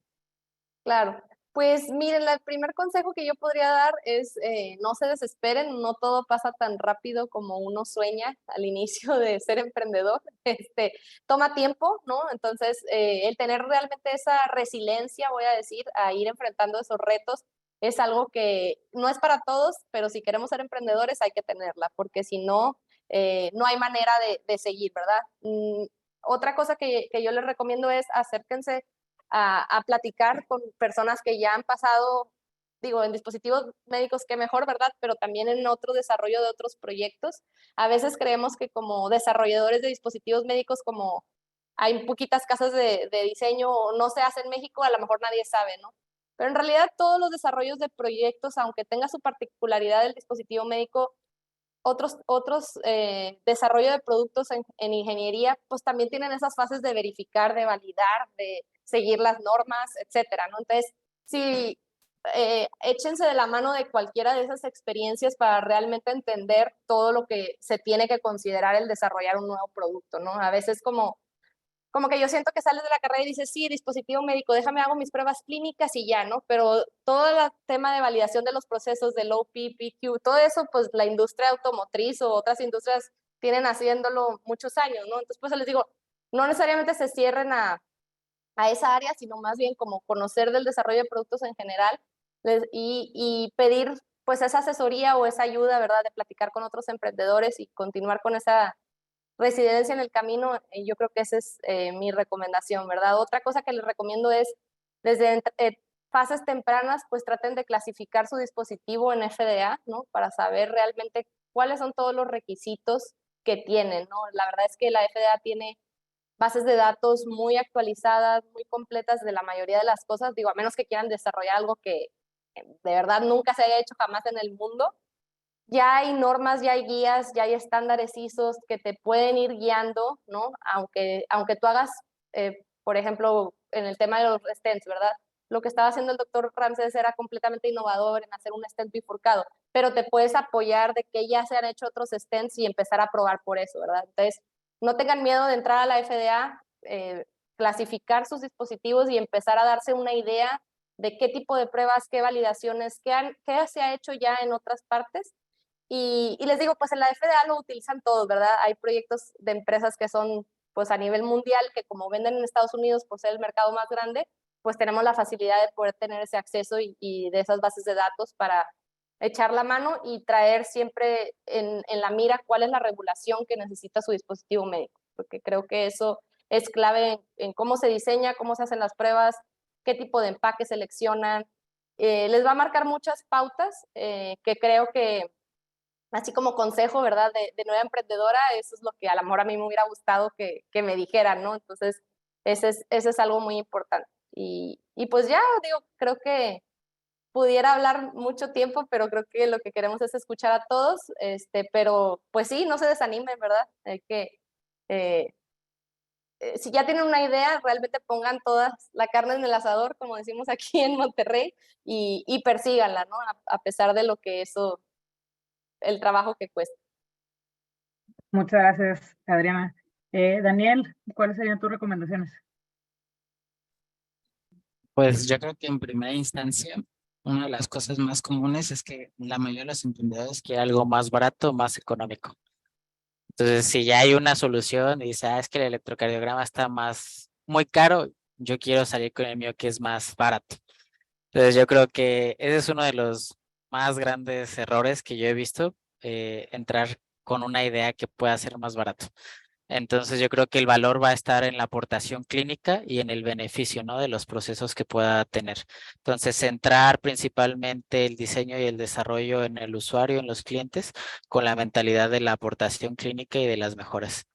Claro, pues miren, el primer consejo que yo podría dar es no se desesperen, no todo pasa tan rápido como uno sueña al inicio de ser emprendedor, toma tiempo, ¿no? Entonces, el tener realmente esa resiliencia, voy a decir, a ir enfrentando esos retos, es algo que no es para todos, pero si queremos ser emprendedores hay que tenerla, porque si no, no hay manera de seguir, ¿verdad? Otra cosa que yo les recomiendo es acérquense a platicar con personas que ya han pasado digo, en dispositivos médicos, qué mejor, ¿verdad? Pero también en otro desarrollo de otros proyectos. A veces creemos que como desarrolladores de dispositivos médicos, como hay poquitas casas de diseño o no se hace en México, a lo mejor nadie sabe, ¿no? Pero en realidad todos los desarrollos de proyectos, aunque tenga su particularidad del dispositivo médico, otros desarrollo de productos en ingeniería, pues también tienen esas fases de verificar, de validar, de seguir las normas, etcétera, ¿no? Entonces, sí, échense de la mano de cualquiera de esas experiencias para realmente entender todo lo que se tiene que considerar el desarrollar un nuevo producto, ¿no? A veces como que yo siento que sales de la carrera y dices, sí, dispositivo médico, déjame hago mis pruebas clínicas y ya, ¿no? Pero todo el tema de validación de los procesos del OP, PQ, todo eso, pues la industria automotriz o otras industrias tienen haciéndolo muchos años, ¿no? Entonces, pues les digo, no necesariamente se cierren a esa área, sino más bien como conocer del desarrollo de productos en general y pedir pues esa asesoría o esa ayuda, ¿verdad? De platicar con otros emprendedores y continuar con esa residencia en el camino, yo creo que esa es mi recomendación, ¿verdad? Otra cosa que les recomiendo es, desde fases tempranas, pues traten de clasificar su dispositivo en FDA, ¿no? Para saber realmente cuáles son todos los requisitos que tienen, ¿no? La verdad es que la FDA tiene bases de datos muy actualizadas, muy completas de la mayoría de las cosas, digo, a menos que quieran desarrollar algo que de verdad nunca se haya hecho jamás en el mundo, ya hay normas, ya hay guías, ya hay estándares ISOs que te pueden ir guiando, ¿no? Aunque tú hagas, por ejemplo, en el tema de los stents, ¿verdad? Lo que estaba haciendo el doctor Ramsés era completamente innovador en hacer un stent bifurcado, pero te puedes apoyar de que ya se han hecho otros stents y empezar a probar por eso, ¿verdad? Entonces, no tengan miedo de entrar a la FDA, clasificar sus dispositivos y empezar a darse una idea de qué tipo de pruebas, qué validaciones, qué se ha hecho ya en otras partes y les digo, pues en la FDA lo utilizan todos, ¿verdad? Hay proyectos de empresas que son pues a nivel mundial, que como venden en Estados Unidos por ser el mercado más grande, pues tenemos la facilidad de poder tener ese acceso y de esas bases de datos para echar la mano y traer siempre en la mira cuál es la regulación que necesita su dispositivo médico, porque creo que eso es clave en cómo se diseña, cómo se hacen las pruebas, qué tipo de empaque seleccionan. Les va a marcar muchas pautas que creo que así como consejo, ¿verdad? De nueva emprendedora, eso es lo que a lo mejor a mí me hubiera gustado que me dijeran, ¿no? Entonces, ese es algo muy importante. Y pues ya, digo, creo que pudiera hablar mucho tiempo, pero creo que lo que queremos es escuchar a todos, pero pues sí, no se desanimen, ¿verdad? Hay que, eh, si ya tienen una idea, realmente pongan toda la carne en el asador, como decimos aquí en Monterrey, y persíganla, ¿no? A pesar de lo que eso, el trabajo que cuesta. Muchas gracias, Adriana. Daniel, ¿cuáles serían tus recomendaciones? Pues yo creo que en primera instancia, una de las cosas más comunes es que la mayoría de los emprendedores quiere algo más barato, más económico. Entonces, si ya hay una solución y dice, es que el electrocardiograma está muy caro, yo quiero salir con el mío que es más barato. Entonces, yo creo que ese es uno de los más grandes errores que yo he visto, entrar con una idea que pueda ser más barato. Entonces yo creo que el valor va a estar en la aportación clínica y en el beneficio, ¿no? De los procesos que pueda tener. Entonces, centrar principalmente el diseño y el desarrollo en el usuario, en los clientes, con la mentalidad de la aportación clínica y de las mejoras.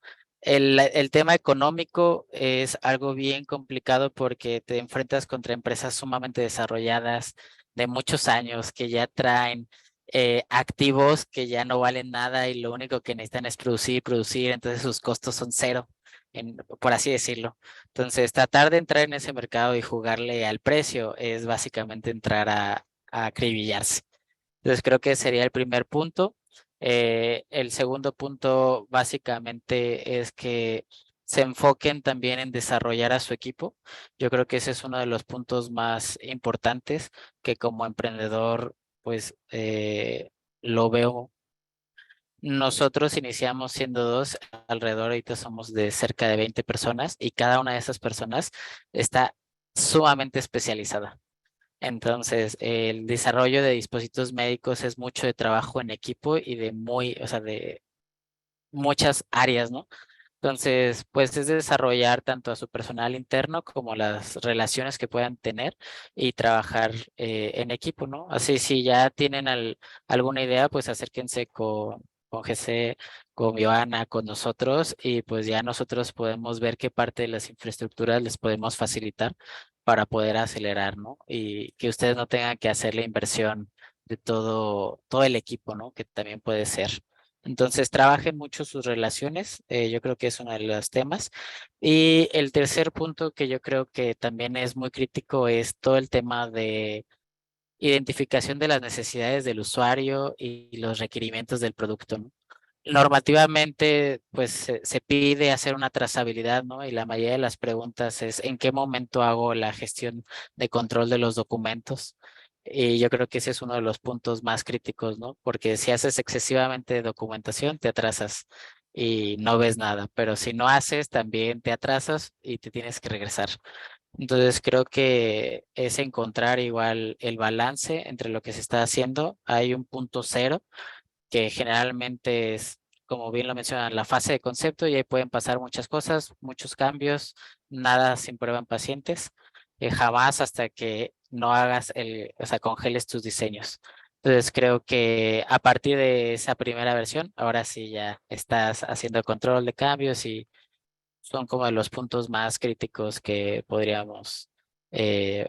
El tema económico es algo bien complicado porque te enfrentas contra empresas sumamente desarrolladas de muchos años que ya traen activos que ya no valen nada y lo único que necesitan es producir, entonces sus costos son cero, por así decirlo. Entonces, tratar de entrar en ese mercado y jugarle al precio es básicamente entrar a acribillarse. Entonces, creo que sería el primer punto. El segundo punto básicamente es que se enfoquen también en desarrollar a su equipo. Yo creo que ese es uno de los puntos más importantes que como emprendedor pues lo veo. Nosotros iniciamos siendo dos, alrededor ahorita somos de cerca de 20 personas y cada una de esas personas está sumamente especializada. Entonces, el desarrollo de dispositivos médicos es mucho de trabajo en equipo y de de muchas áreas, ¿no? Entonces, pues es desarrollar tanto a su personal interno como las relaciones que puedan tener y trabajar en equipo, ¿no? Así, si ya tienen alguna idea, pues acérquense con GC, con Joana, con nosotros y pues ya nosotros podemos ver qué parte de las infraestructuras les podemos facilitar para poder acelerar, ¿no? Y que ustedes no tengan que hacer la inversión de todo el equipo, ¿no? Que también puede ser. Entonces, trabajen mucho sus relaciones, yo creo que es uno de los temas. Y el tercer punto que yo creo que también es muy crítico es todo el tema de identificación de las necesidades del usuario y los requerimientos del producto, ¿no? Normativamente, pues se pide hacer una trazabilidad, ¿no? Y la mayoría de las preguntas es ¿en qué momento hago la gestión de control de los documentos? Y yo creo que ese es uno de los puntos más críticos, ¿no? Porque si haces excesivamente documentación, te atrasas y no ves nada, pero si no haces, también te atrasas y te tienes que regresar. Entonces creo que es encontrar igual el balance entre lo que se está haciendo. Hay un punto cero que generalmente es, como bien lo mencionan, la fase de concepto y ahí pueden pasar muchas cosas, muchos cambios, nada sin prueba en pacientes, jamás hasta que no hagas o sea, congeles tus diseños. Entonces creo que a partir de esa primera versión, ahora sí ya estás haciendo control de cambios y son como de los puntos más críticos que podríamos, eh,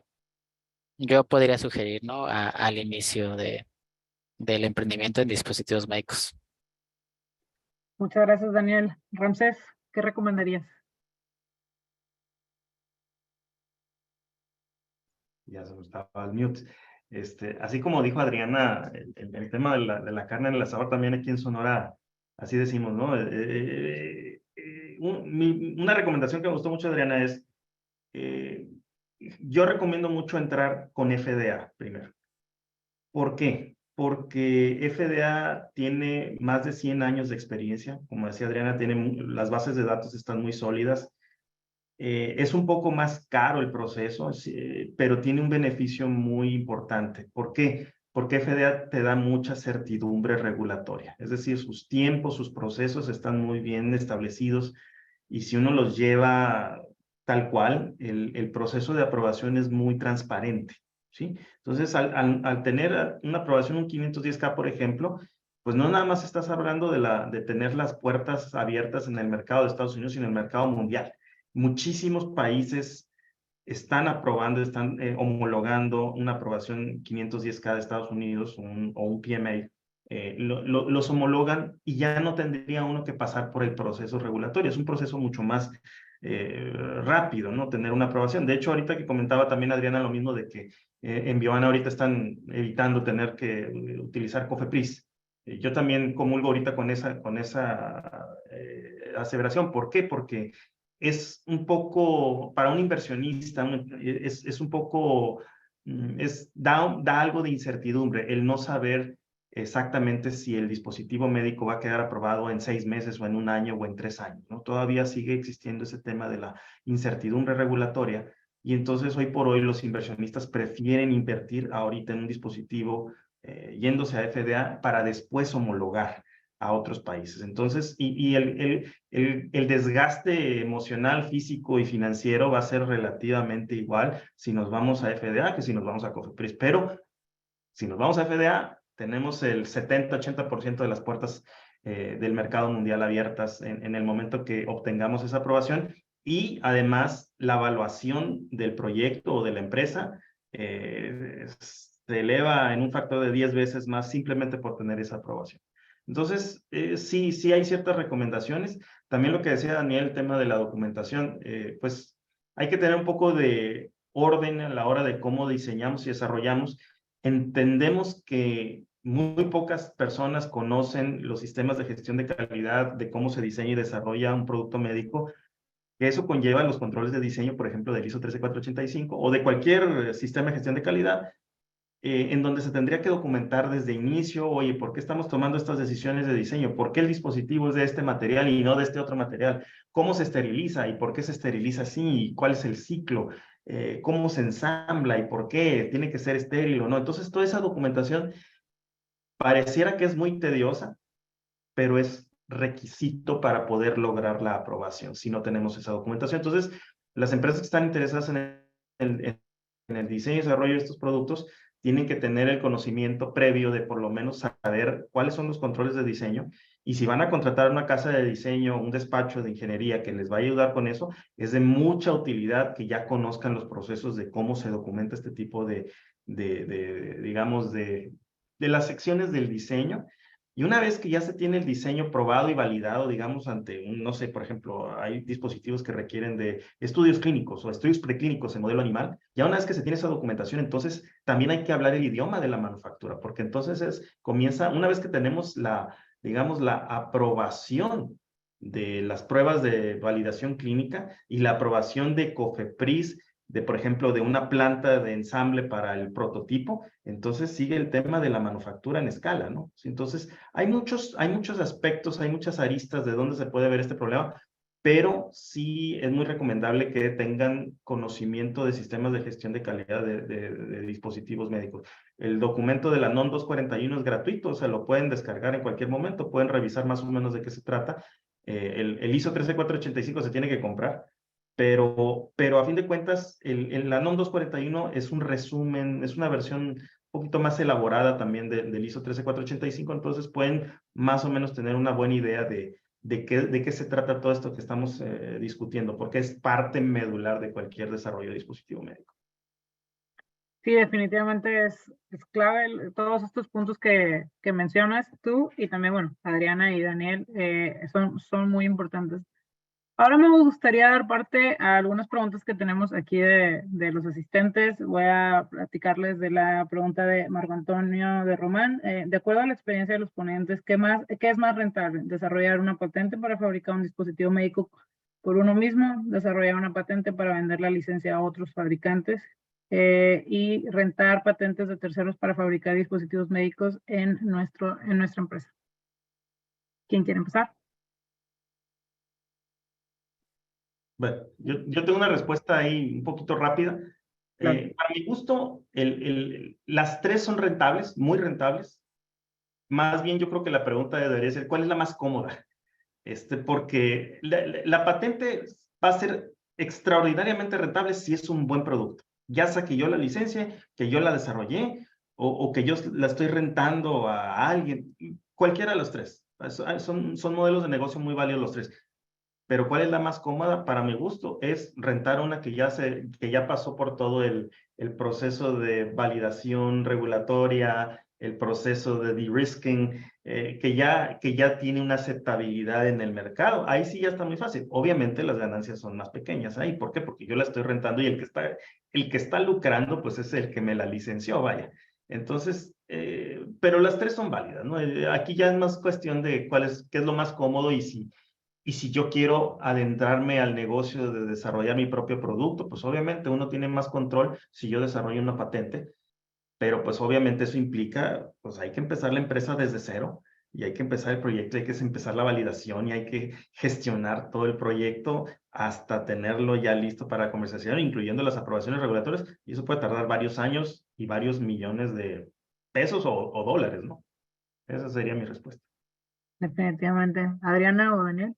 yo podría sugerir, ¿no? Al inicio del emprendimiento en dispositivos médicos. Muchas gracias, Daniel. Ramsés, ¿qué recomendarías? Ya se me estaba el mute. Así como dijo Adriana, el tema de la carne en el asador también aquí en Sonora, así decimos, ¿no? Una recomendación que me gustó mucho, Adriana, es, yo recomiendo mucho entrar con FDA primero. ¿Por qué? Porque FDA tiene más de 100 años de experiencia. Como decía Adriana, las bases de datos están muy sólidas. Es un poco más caro el proceso, pero tiene un beneficio muy importante. ¿Por qué? Porque FDA te da mucha certidumbre regulatoria. Es decir, sus tiempos, sus procesos están muy bien establecidos y si uno los lleva tal cual, el proceso de aprobación es muy transparente, ¿sí? Entonces, al tener una aprobación, un 510K, por ejemplo, pues no nada más estás hablando de tener las puertas abiertas en el mercado de Estados Unidos, sino en el mercado mundial. Muchísimos países están aprobando, están homologando una aprobación 510K de Estados Unidos o un PMA. Los homologan y ya no tendría uno que pasar por el proceso regulatorio. Es un proceso mucho más rápido, ¿no? Tener una aprobación. De hecho, ahorita que comentaba también Adriana lo mismo de que en Bioana ahorita están evitando tener que utilizar COFEPRIS. Yo también comulgo ahorita con esa aseveración. ¿Por qué? Porque es un poco, para un inversionista, es un poco, da algo de incertidumbre el no saber exactamente si el dispositivo médico va a quedar aprobado en 6 meses o en un año o en 3 años, ¿no? Todavía sigue existiendo ese tema de la incertidumbre regulatoria y entonces hoy por hoy los inversionistas prefieren invertir ahorita en un dispositivo yéndose a FDA para después homologar a otros países. Entonces, el desgaste emocional, físico y financiero va a ser relativamente igual si nos vamos a FDA que si nos vamos a COFEPRIS. Pero si nos vamos a FDA, tenemos el 70-80% de las puertas del mercado mundial abiertas en el momento que obtengamos esa aprobación y además la evaluación del proyecto o de la empresa se eleva en un factor de 10 veces más simplemente por tener esa aprobación. Entonces, sí hay ciertas recomendaciones. También lo que decía Daniel, el tema de la documentación, pues hay que tener un poco de orden a la hora de cómo diseñamos y desarrollamos. Entendemos que muy pocas personas conocen los sistemas de gestión de calidad, de cómo se diseña y desarrolla un producto médico, que eso conlleva los controles de diseño, por ejemplo, del ISO 13485 o de cualquier sistema de gestión de calidad, en donde se tendría que documentar desde inicio, oye, ¿por qué estamos tomando estas decisiones de diseño? ¿Por qué el dispositivo es de este material y no de este otro material? ¿Cómo se esteriliza y por qué se esteriliza así? ¿Cuál es el ciclo? ¿Cómo se ensambla y por qué tiene que ser estéril o no? Entonces, toda esa documentación pareciera que es muy tediosa, pero es requisito para poder lograr la aprobación si no tenemos esa documentación. Entonces, las empresas que están interesadas en el diseño y desarrollo de estos productos tienen que tener el conocimiento previo de por lo menos saber cuáles son los controles de diseño, y si van a contratar una casa de diseño, un despacho de ingeniería que les va a ayudar con eso, es de mucha utilidad que ya conozcan los procesos de cómo se documenta este tipo digamos, de las secciones del diseño. Y una vez que ya se tiene el diseño probado y validado, digamos, ante un, no sé, por ejemplo, hay dispositivos que requieren de estudios clínicos o estudios preclínicos en modelo animal, ya una vez que se tiene esa documentación, entonces también hay que hablar el idioma de la manufactura, porque entonces comienza, una vez que tenemos digamos, la aprobación de las pruebas de validación clínica y la aprobación de COFEPRIS, por ejemplo, de una planta de ensamble para el prototipo, entonces sigue el tema de la manufactura en escala, ¿no? Entonces, hay muchos aspectos, hay muchas aristas de dónde se puede ver este problema, pero sí es muy recomendable que tengan conocimiento de sistemas de gestión de calidad de dispositivos médicos. El documento de la NOM 241 es gratuito, o sea, lo pueden descargar en cualquier momento, pueden revisar más o menos de qué se trata. El ISO 13485 se tiene que comprar, pero a fin de cuentas, la NOM 241 es un resumen, es una versión un poquito más elaborada también del ISO 13485, entonces pueden más o menos tener una buena idea de qué se trata todo esto que estamos discutiendo, porque es parte medular de cualquier desarrollo de dispositivo médico. Sí, definitivamente es clave todos estos puntos que mencionas tú y también, bueno, Adriana y Daniel son muy importantes. Ahora me gustaría dar parte a algunas preguntas que tenemos aquí de los asistentes. Voy a platicarles de la pregunta de Marco Antonio de Román. De acuerdo a la experiencia de los ponentes, ¿qué es más rentable? ¿Desarrollar una patente para fabricar un dispositivo médico por uno mismo? ¿Desarrollar una patente para vender la licencia a otros fabricantes? Y rentar patentes de terceros para fabricar dispositivos médicos en nuestra empresa. ¿Quién quiere empezar? Bueno, yo tengo una respuesta ahí un poquito rápida. Claro. Para mi gusto, las tres son rentables, muy rentables. Más bien yo creo que la pregunta debería ser, ¿cuál es la más cómoda? Porque la patente va a ser extraordinariamente rentable si es un buen producto. Ya sea que yo la licencie, que yo la desarrollé, o que yo la estoy rentando a alguien. Cualquiera de los tres. Son modelos de negocio muy válidos los tres. Pero ¿cuál es la más cómoda? Para mi gusto, es rentar una que ya pasó por todo el proceso de validación regulatoria, el proceso de de-risking, que ya tiene una aceptabilidad en el mercado. Ahí sí ya está muy fácil. Obviamente las ganancias son más pequeñas ahí. ¿Por qué? Porque yo la estoy rentando y el que está lucrando, pues es el que me la licenció, vaya. Entonces, pero las tres son válidas, ¿no? Aquí ya es más cuestión de qué es lo más cómodo y si yo quiero adentrarme al negocio de desarrollar mi propio producto, pues obviamente uno tiene más control si yo desarrollo una patente, pero pues obviamente eso implica, pues hay que empezar la empresa desde cero y hay que empezar el proyecto, hay que empezar la validación y hay que gestionar todo el proyecto hasta tenerlo ya listo para comercialización, incluyendo las aprobaciones regulatorias, y eso puede tardar varios años y varios millones de pesos o dólares, ¿no? Esa sería mi respuesta. Definitivamente. Adriana o Daniel.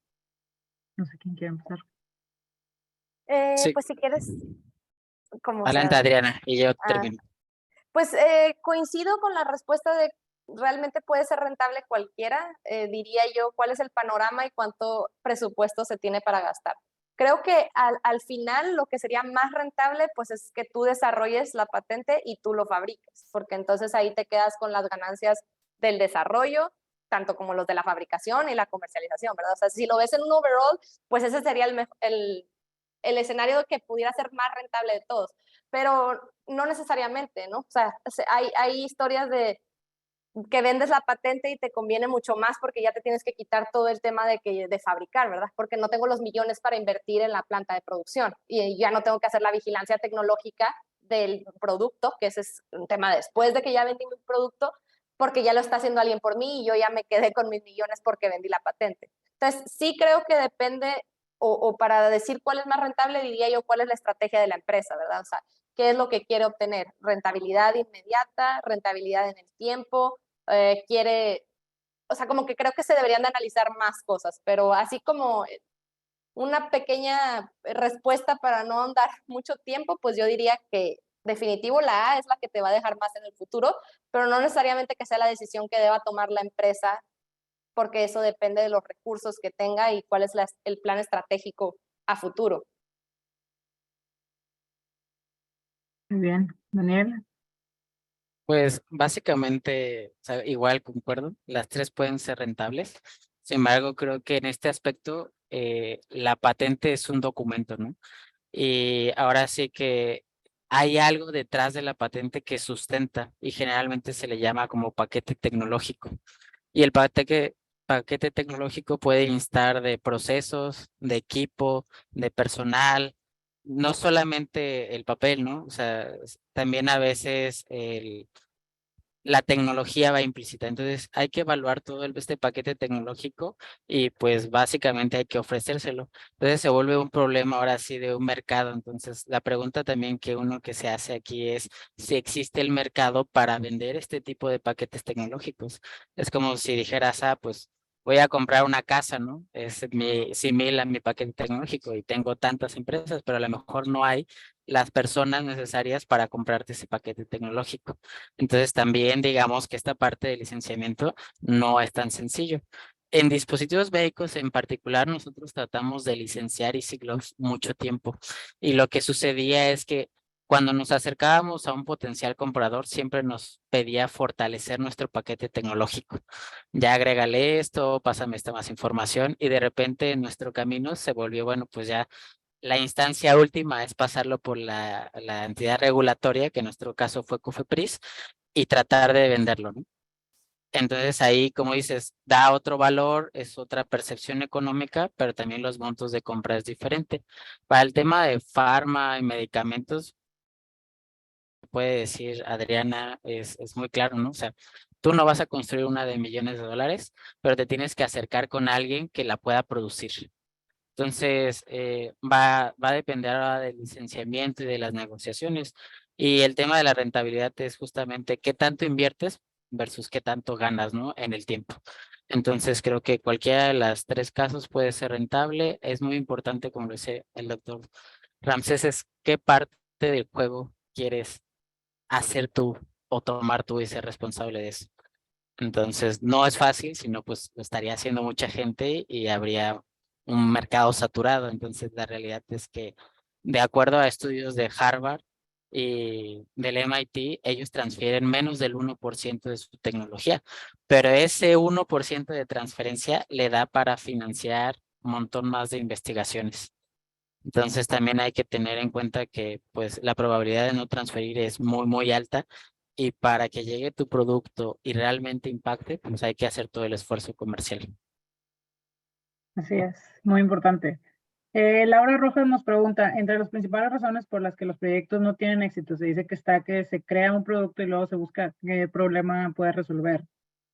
No sé quién quiere empezar. Sí, Pues si quieres, como adelante sea. Adriana y yo Ah, termino. Pues coincido con la respuesta de realmente puede ser rentable cualquiera. Diría yo cuál es el panorama y cuánto presupuesto se tiene para gastar. Creo que al final lo que sería más rentable pues es que tú desarrolles la patente y tú lo fabriques, porque entonces ahí te quedas con las ganancias del desarrollo, tanto como los de la fabricación y la comercialización, ¿verdad? O sea, si lo ves en un overall, pues ese sería el escenario que pudiera ser más rentable de todos, pero no necesariamente, ¿no? O sea, hay historias de que vendes la patente y te conviene mucho más porque ya te tienes que quitar todo el tema de fabricar, ¿verdad? Porque no tengo los millones para invertir en la planta de producción y ya no tengo que hacer la vigilancia tecnológica del producto, que ese es un tema después de que ya vendí mi producto, porque ya lo está haciendo alguien por mí y yo ya me quedé con mis millones porque vendí la patente. Entonces, sí creo que depende, o para decir cuál es más rentable, diría yo cuál es la estrategia de la empresa, ¿verdad? O sea, ¿qué es lo que quiere obtener? Rentabilidad inmediata, rentabilidad en el tiempo, quiere o sea, como que creo que se deberían de analizar más cosas, pero así como una pequeña respuesta para no andar mucho tiempo, pues yo diría que definitivo la A es la que te va a dejar más en el futuro, pero no necesariamente que sea la decisión que deba tomar la empresa, porque eso depende de los recursos que tenga y cuál es el plan estratégico a futuro. Muy bien, Daniel. Pues básicamente, o sea, igual concuerdo, las tres pueden ser rentables. Sin embargo, creo que en este aspecto la patente es un documento, ¿no? Y ahora sí que hay algo detrás de la patente que sustenta y generalmente se le llama como paquete tecnológico. Y el paquete tecnológico puede instar de procesos, de equipo, de personal, no solamente el papel, ¿no? O sea, también a veces la tecnología va implícita. Entonces hay que evaluar todo este paquete tecnológico y pues básicamente hay que ofrecérselo. Entonces se vuelve un problema ahora sí de un mercado. Entonces la pregunta también que uno que se hace aquí es si existe el mercado para vender este tipo de paquetes tecnológicos. Es como si dijeras, pues voy a comprar una casa, ¿no? Es similar a mi paquete tecnológico y tengo tantas empresas, pero a lo mejor no hay las personas necesarias para comprarte ese paquete tecnológico. Entonces también digamos que esta parte de licenciamiento no es tan sencillo. En dispositivos médicos en particular, nosotros tratamos de licenciar e-siglos mucho tiempo. Y lo que sucedía es que cuando nos acercábamos a un potencial comprador, siempre nos pedía fortalecer nuestro paquete tecnológico. Ya agrégale esto, pásame esta más información y de repente en nuestro camino se volvió, bueno, pues ya la instancia última es pasarlo por la entidad regulatoria, que en nuestro caso fue COFEPRIS, y tratar de venderlo, ¿no? Entonces ahí, como dices, da otro valor, es otra percepción económica, pero también los montos de compra es diferente. Para el tema de farma y medicamentos, puede decir Adriana, es muy claro, ¿no? O sea, tú no vas a construir una de millones de dólares, pero te tienes que acercar con alguien que la pueda producir. Entonces, va a depender ahora del licenciamiento y de las negociaciones. Y el tema de la rentabilidad es justamente qué tanto inviertes versus qué tanto ganas, ¿no? En el tiempo. Entonces, creo que cualquiera de las tres casos puede ser rentable. Es muy importante, como lo dice el doctor Ramsés, es qué parte del juego quieres hacer tú o tomar tú y ser responsable de eso. Entonces, no es fácil, sino pues lo estaría haciendo mucha gente y habría un mercado saturado. Entonces, la realidad es que, de acuerdo a estudios de Harvard y del MIT, ellos transfieren menos del 1% de su tecnología, pero ese 1% de transferencia le da para financiar un montón más de investigaciones. Entonces, también hay que tener en cuenta que pues la probabilidad de no transferir es muy, muy alta y para que llegue tu producto y realmente impacte, pues hay que hacer todo el esfuerzo comercial. Así es, muy importante. Laura Rojas nos pregunta, entre las principales razones por las que los proyectos no tienen éxito, se dice que está que se crea un producto y luego se busca qué problema puede resolver,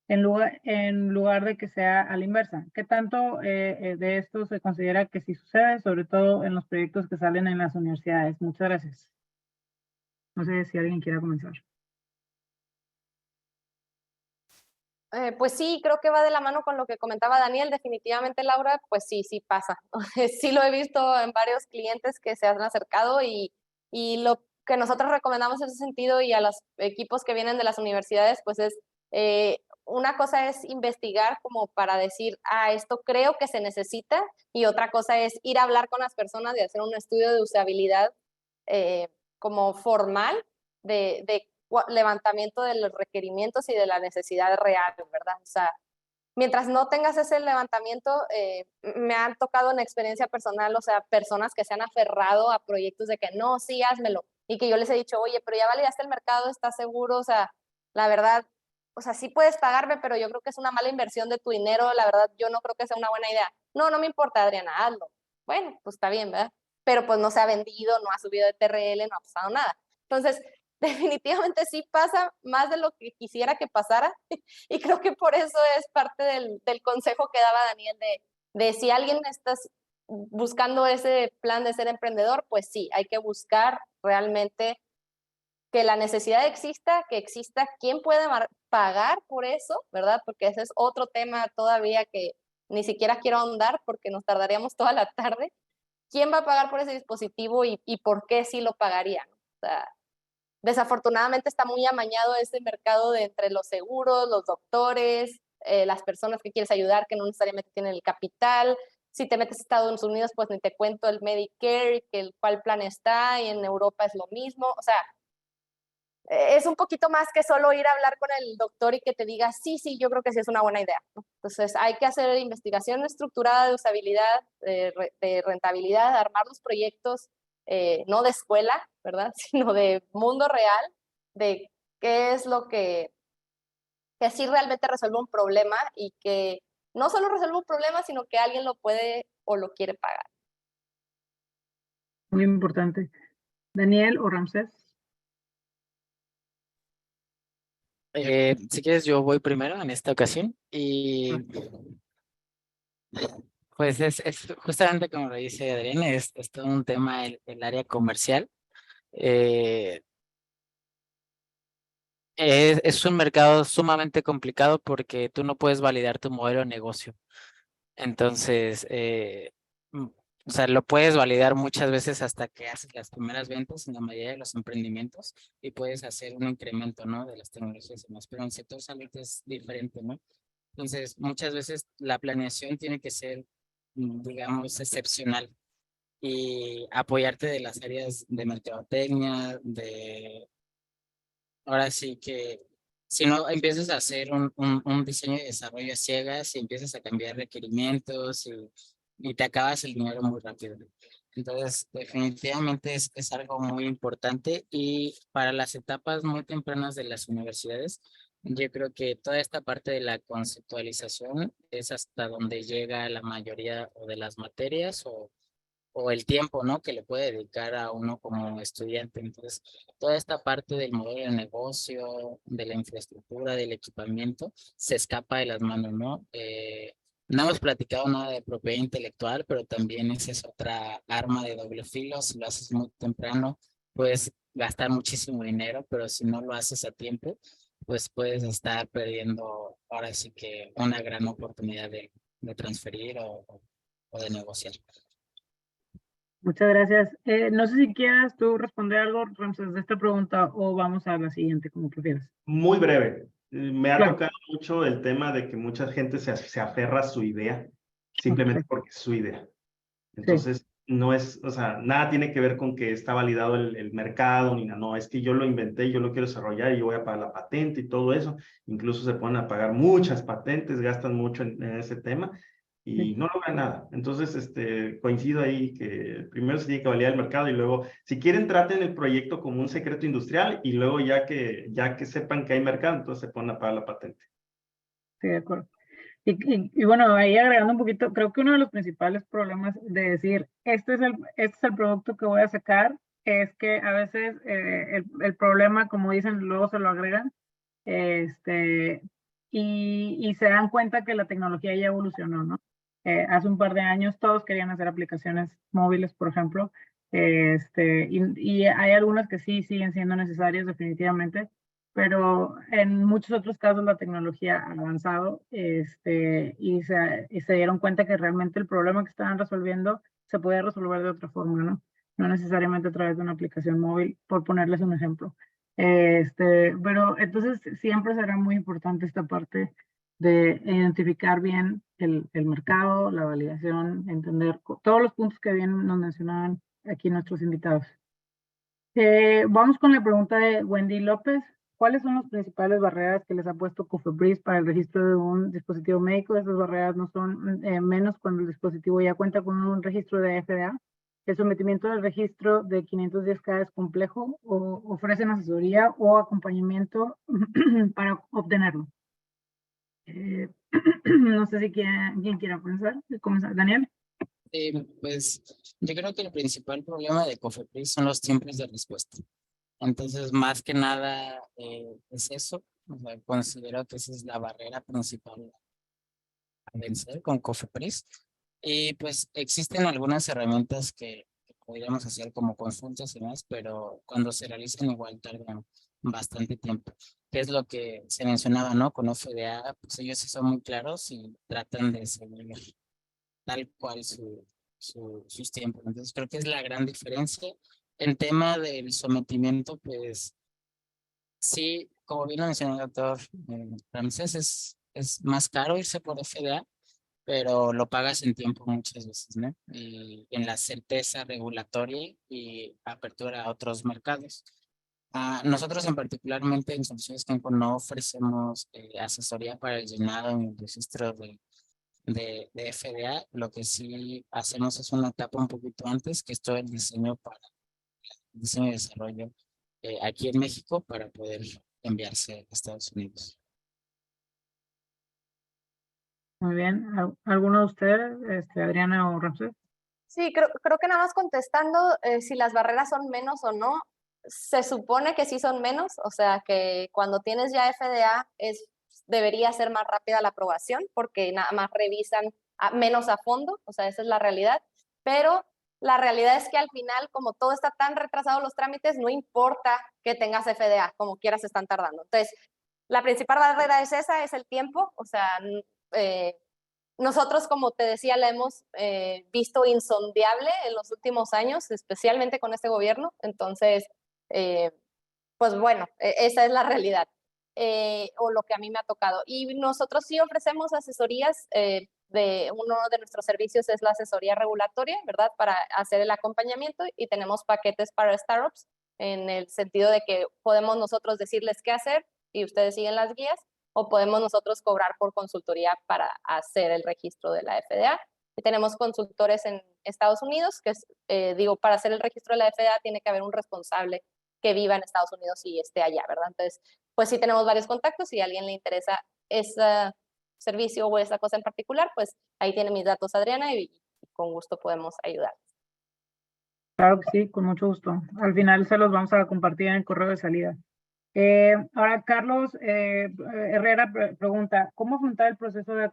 en lugar de que sea a la inversa. ¿Qué tanto de esto se considera que sí sucede, sobre todo en los proyectos que salen en las universidades? Muchas gracias. No sé si alguien quiera comenzar. Pues sí, creo que va de la mano con lo que comentaba Daniel. Definitivamente, Laura, pues sí, sí pasa. Sí lo he visto en varios clientes que se han acercado y lo que nosotros recomendamos en ese sentido y a los equipos que vienen de las universidades, pues es una cosa es investigar como para decir, esto creo que se necesita, y otra cosa es ir a hablar con las personas y hacer un estudio de usabilidad como formal de levantamiento de los requerimientos y de la necesidad real, ¿verdad? O sea, mientras no tengas ese levantamiento, me han tocado en experiencia personal, o sea, personas que se han aferrado a proyectos de que no, sí, házmelo, y que yo les he dicho, oye, pero ya validaste el mercado, ¿estás seguro? O sea, la verdad, o sea, sí puedes pagarme, pero yo creo que es una mala inversión de tu dinero, la verdad, yo no creo que sea una buena idea. No, no me importa, Adriana, hazlo. Bueno, pues está bien, ¿verdad? Pero pues no se ha vendido, no ha subido de TRL, no ha pasado nada. Entonces, definitivamente sí pasa más de lo que quisiera que pasara, y creo que por eso es parte del consejo que daba Daniel de si alguien estás buscando ese plan de ser emprendedor, pues sí, hay que buscar realmente que la necesidad exista, que exista quién puede pagar por eso, ¿verdad? Porque ese es otro tema todavía que ni siquiera quiero ahondar porque nos tardaríamos toda la tarde. ¿Quién va a pagar por ese dispositivo y por qué sí lo pagaría? O sea, desafortunadamente está muy amañado ese mercado de entre los seguros, los doctores, las personas que quieres ayudar que no necesariamente tienen el capital. Si te metes a Estados Unidos, pues ni te cuento el Medicare, que cuál plan está, y en Europa es lo mismo. O sea, es un poquito más que solo ir a hablar con el doctor y que te diga, sí, sí, yo creo que sí es una buena idea, ¿no? Entonces hay que hacer investigación estructurada de usabilidad, de rentabilidad, armar los proyectos, no de escuela, ¿verdad? Sino de mundo real, de qué es lo que sí realmente resuelve un problema y que no solo resuelve un problema, sino que alguien lo puede o lo quiere pagar. Muy importante. Daniel o Ramsés. Si quieres, yo voy primero en esta ocasión y pues es justamente como lo dice Adriana, es todo un tema el área comercial. Es un mercado sumamente complicado porque tú no puedes validar tu modelo de negocio. Entonces, o sea, lo puedes validar muchas veces hasta que haces las primeras ventas en la mayoría de los emprendimientos y puedes hacer un incremento, ¿no? De las tecnologías y demás, pero en el sector salud es diferente, ¿no? Entonces, muchas veces la planeación tiene que ser, digamos, excepcional y apoyarte de las áreas de mercadotecnia, ahora sí que si no empiezas a hacer un diseño de desarrollo a ciegas y empiezas a cambiar requerimientos y te acabas el dinero muy rápido. Entonces, definitivamente es algo muy importante y para las etapas muy tempranas de las universidades, yo creo que toda esta parte de la conceptualización es hasta donde llega la mayoría o de las materias o el tiempo, ¿no? Que le puede dedicar a uno como estudiante. Entonces, toda esta parte del modelo de negocio, de la infraestructura, del equipamiento, se escapa de las manos, ¿no? No hemos platicado nada de propiedad intelectual, pero también esa es otra arma de doble filo. Si lo haces muy temprano, puedes gastar muchísimo dinero, pero si no lo haces a tiempo, pues puedes estar perdiendo ahora sí que una gran oportunidad de transferir o de negociar. Muchas gracias. No sé si quieras tú responder algo, Ramsés, de esta pregunta o vamos a la siguiente, como prefieras. Muy breve. Me ha Claro. tocado mucho el tema de que mucha gente se aferra a su idea simplemente Ok. porque es su idea. Sí. Entonces, no es, o sea, nada tiene que ver con que está validado el mercado, ni nada, no, es que yo lo inventé, yo lo quiero desarrollar y yo voy a pagar la patente y todo eso. Incluso se ponen a pagar muchas patentes, gastan mucho en ese tema y Sí. no logran nada. Entonces, coincido ahí que primero se tiene que validar el mercado y luego, si quieren, traten el proyecto como un secreto industrial y luego ya que sepan que hay mercado, entonces se ponen a pagar la patente. Sí, de acuerdo. Y bueno, ahí agregando un poquito, creo que uno de los principales problemas de decir, este es el producto que voy a sacar, es que a veces el problema, como dicen, luego se lo agregan, y se dan cuenta que la tecnología ya evolucionó, ¿no? Hace un par de años todos querían hacer aplicaciones móviles, por ejemplo, y hay algunas que sí siguen siendo necesarias definitivamente, pero en muchos otros casos la tecnología ha avanzado, y se dieron cuenta que realmente el problema que estaban resolviendo se podía resolver de otra forma, ¿no? No necesariamente a través de una aplicación móvil, por ponerles un ejemplo. Pero entonces siempre será muy importante esta parte de identificar bien el mercado, la validación, entender todos los puntos que bien nos mencionaban aquí nuestros invitados. Vamos con la pregunta de Wendy López. ¿Cuáles son las principales barreras que les ha puesto COFEPRIS para el registro de un dispositivo médico? Estas barreras no son menos cuando el dispositivo ya cuenta con un registro de FDA. El sometimiento del registro de 510K es complejo o ofrecen asesoría o acompañamiento para obtenerlo. No sé si quién quiera comenzar. Daniel. Pues yo creo que el principal problema de COFEPRIS son los tiempos de respuesta. Entonces, más que nada es eso. O sea, considero que esa es la barrera principal a vencer con COFEPRIS. Y pues existen algunas herramientas que podríamos hacer como consultas y demás, pero cuando se realizan igual tardan bastante tiempo. ¿Qué es lo que se mencionaba, no? Con FDA, pues ellos sí son muy claros y tratan de seguir tal cual sus tiempos. Entonces creo que es la gran diferencia. En tema del sometimiento, pues sí, como bien lo mencionó el doctor Ramsés, es más caro irse por FDA, pero lo pagas en tiempo muchas veces, ¿no? Y en la certeza regulatoria y apertura a otros mercados. Nosotros en particularmente en Soluciones Kenco no ofrecemos asesoría para el llenado en el registro de FDA. Lo que sí hacemos es una etapa un poquito antes, que es todo el diseño para diseño y desarrollo aquí en México para poder enviarse a Estados Unidos. Muy bien. ¿Alguno de ustedes, Adriana o Ramsés? Sí, creo que nada más contestando si las barreras son menos o no, se supone que sí son menos, o sea que cuando tienes ya FDA debería ser más rápida la aprobación porque nada más revisan menos a fondo, o sea, esa es la realidad, pero la realidad es que al final, como todo está tan retrasado los trámites, no importa que tengas FDA, como quieras están tardando. Entonces, la principal barrera es esa, es el tiempo, o sea, nosotros, como te decía, la hemos visto insondiable en los últimos años, especialmente con este gobierno. Entonces, pues bueno, esa es la realidad, o lo que a mí me ha tocado. Y nosotros sí ofrecemos asesorías, uno de nuestros servicios es la asesoría regulatoria, ¿verdad? Para hacer el acompañamiento y tenemos paquetes para startups en el sentido de que podemos nosotros decirles qué hacer y ustedes siguen las guías, o podemos nosotros cobrar por consultoría para hacer el registro de la FDA. Y tenemos consultores en Estados Unidos, que es, para hacer el registro de la FDA tiene que haber un responsable que viva en Estados Unidos y esté allá, ¿verdad? Entonces, pues sí tenemos varios contactos, si a alguien le interesa ese servicio o esa cosa en particular, pues ahí tiene mis datos Adriana y con gusto podemos ayudar. Claro que sí, con mucho gusto. Al final se los vamos a compartir en el correo de salida. Ahora, Carlos Herrera pregunta, ¿cómo afrontar el proceso de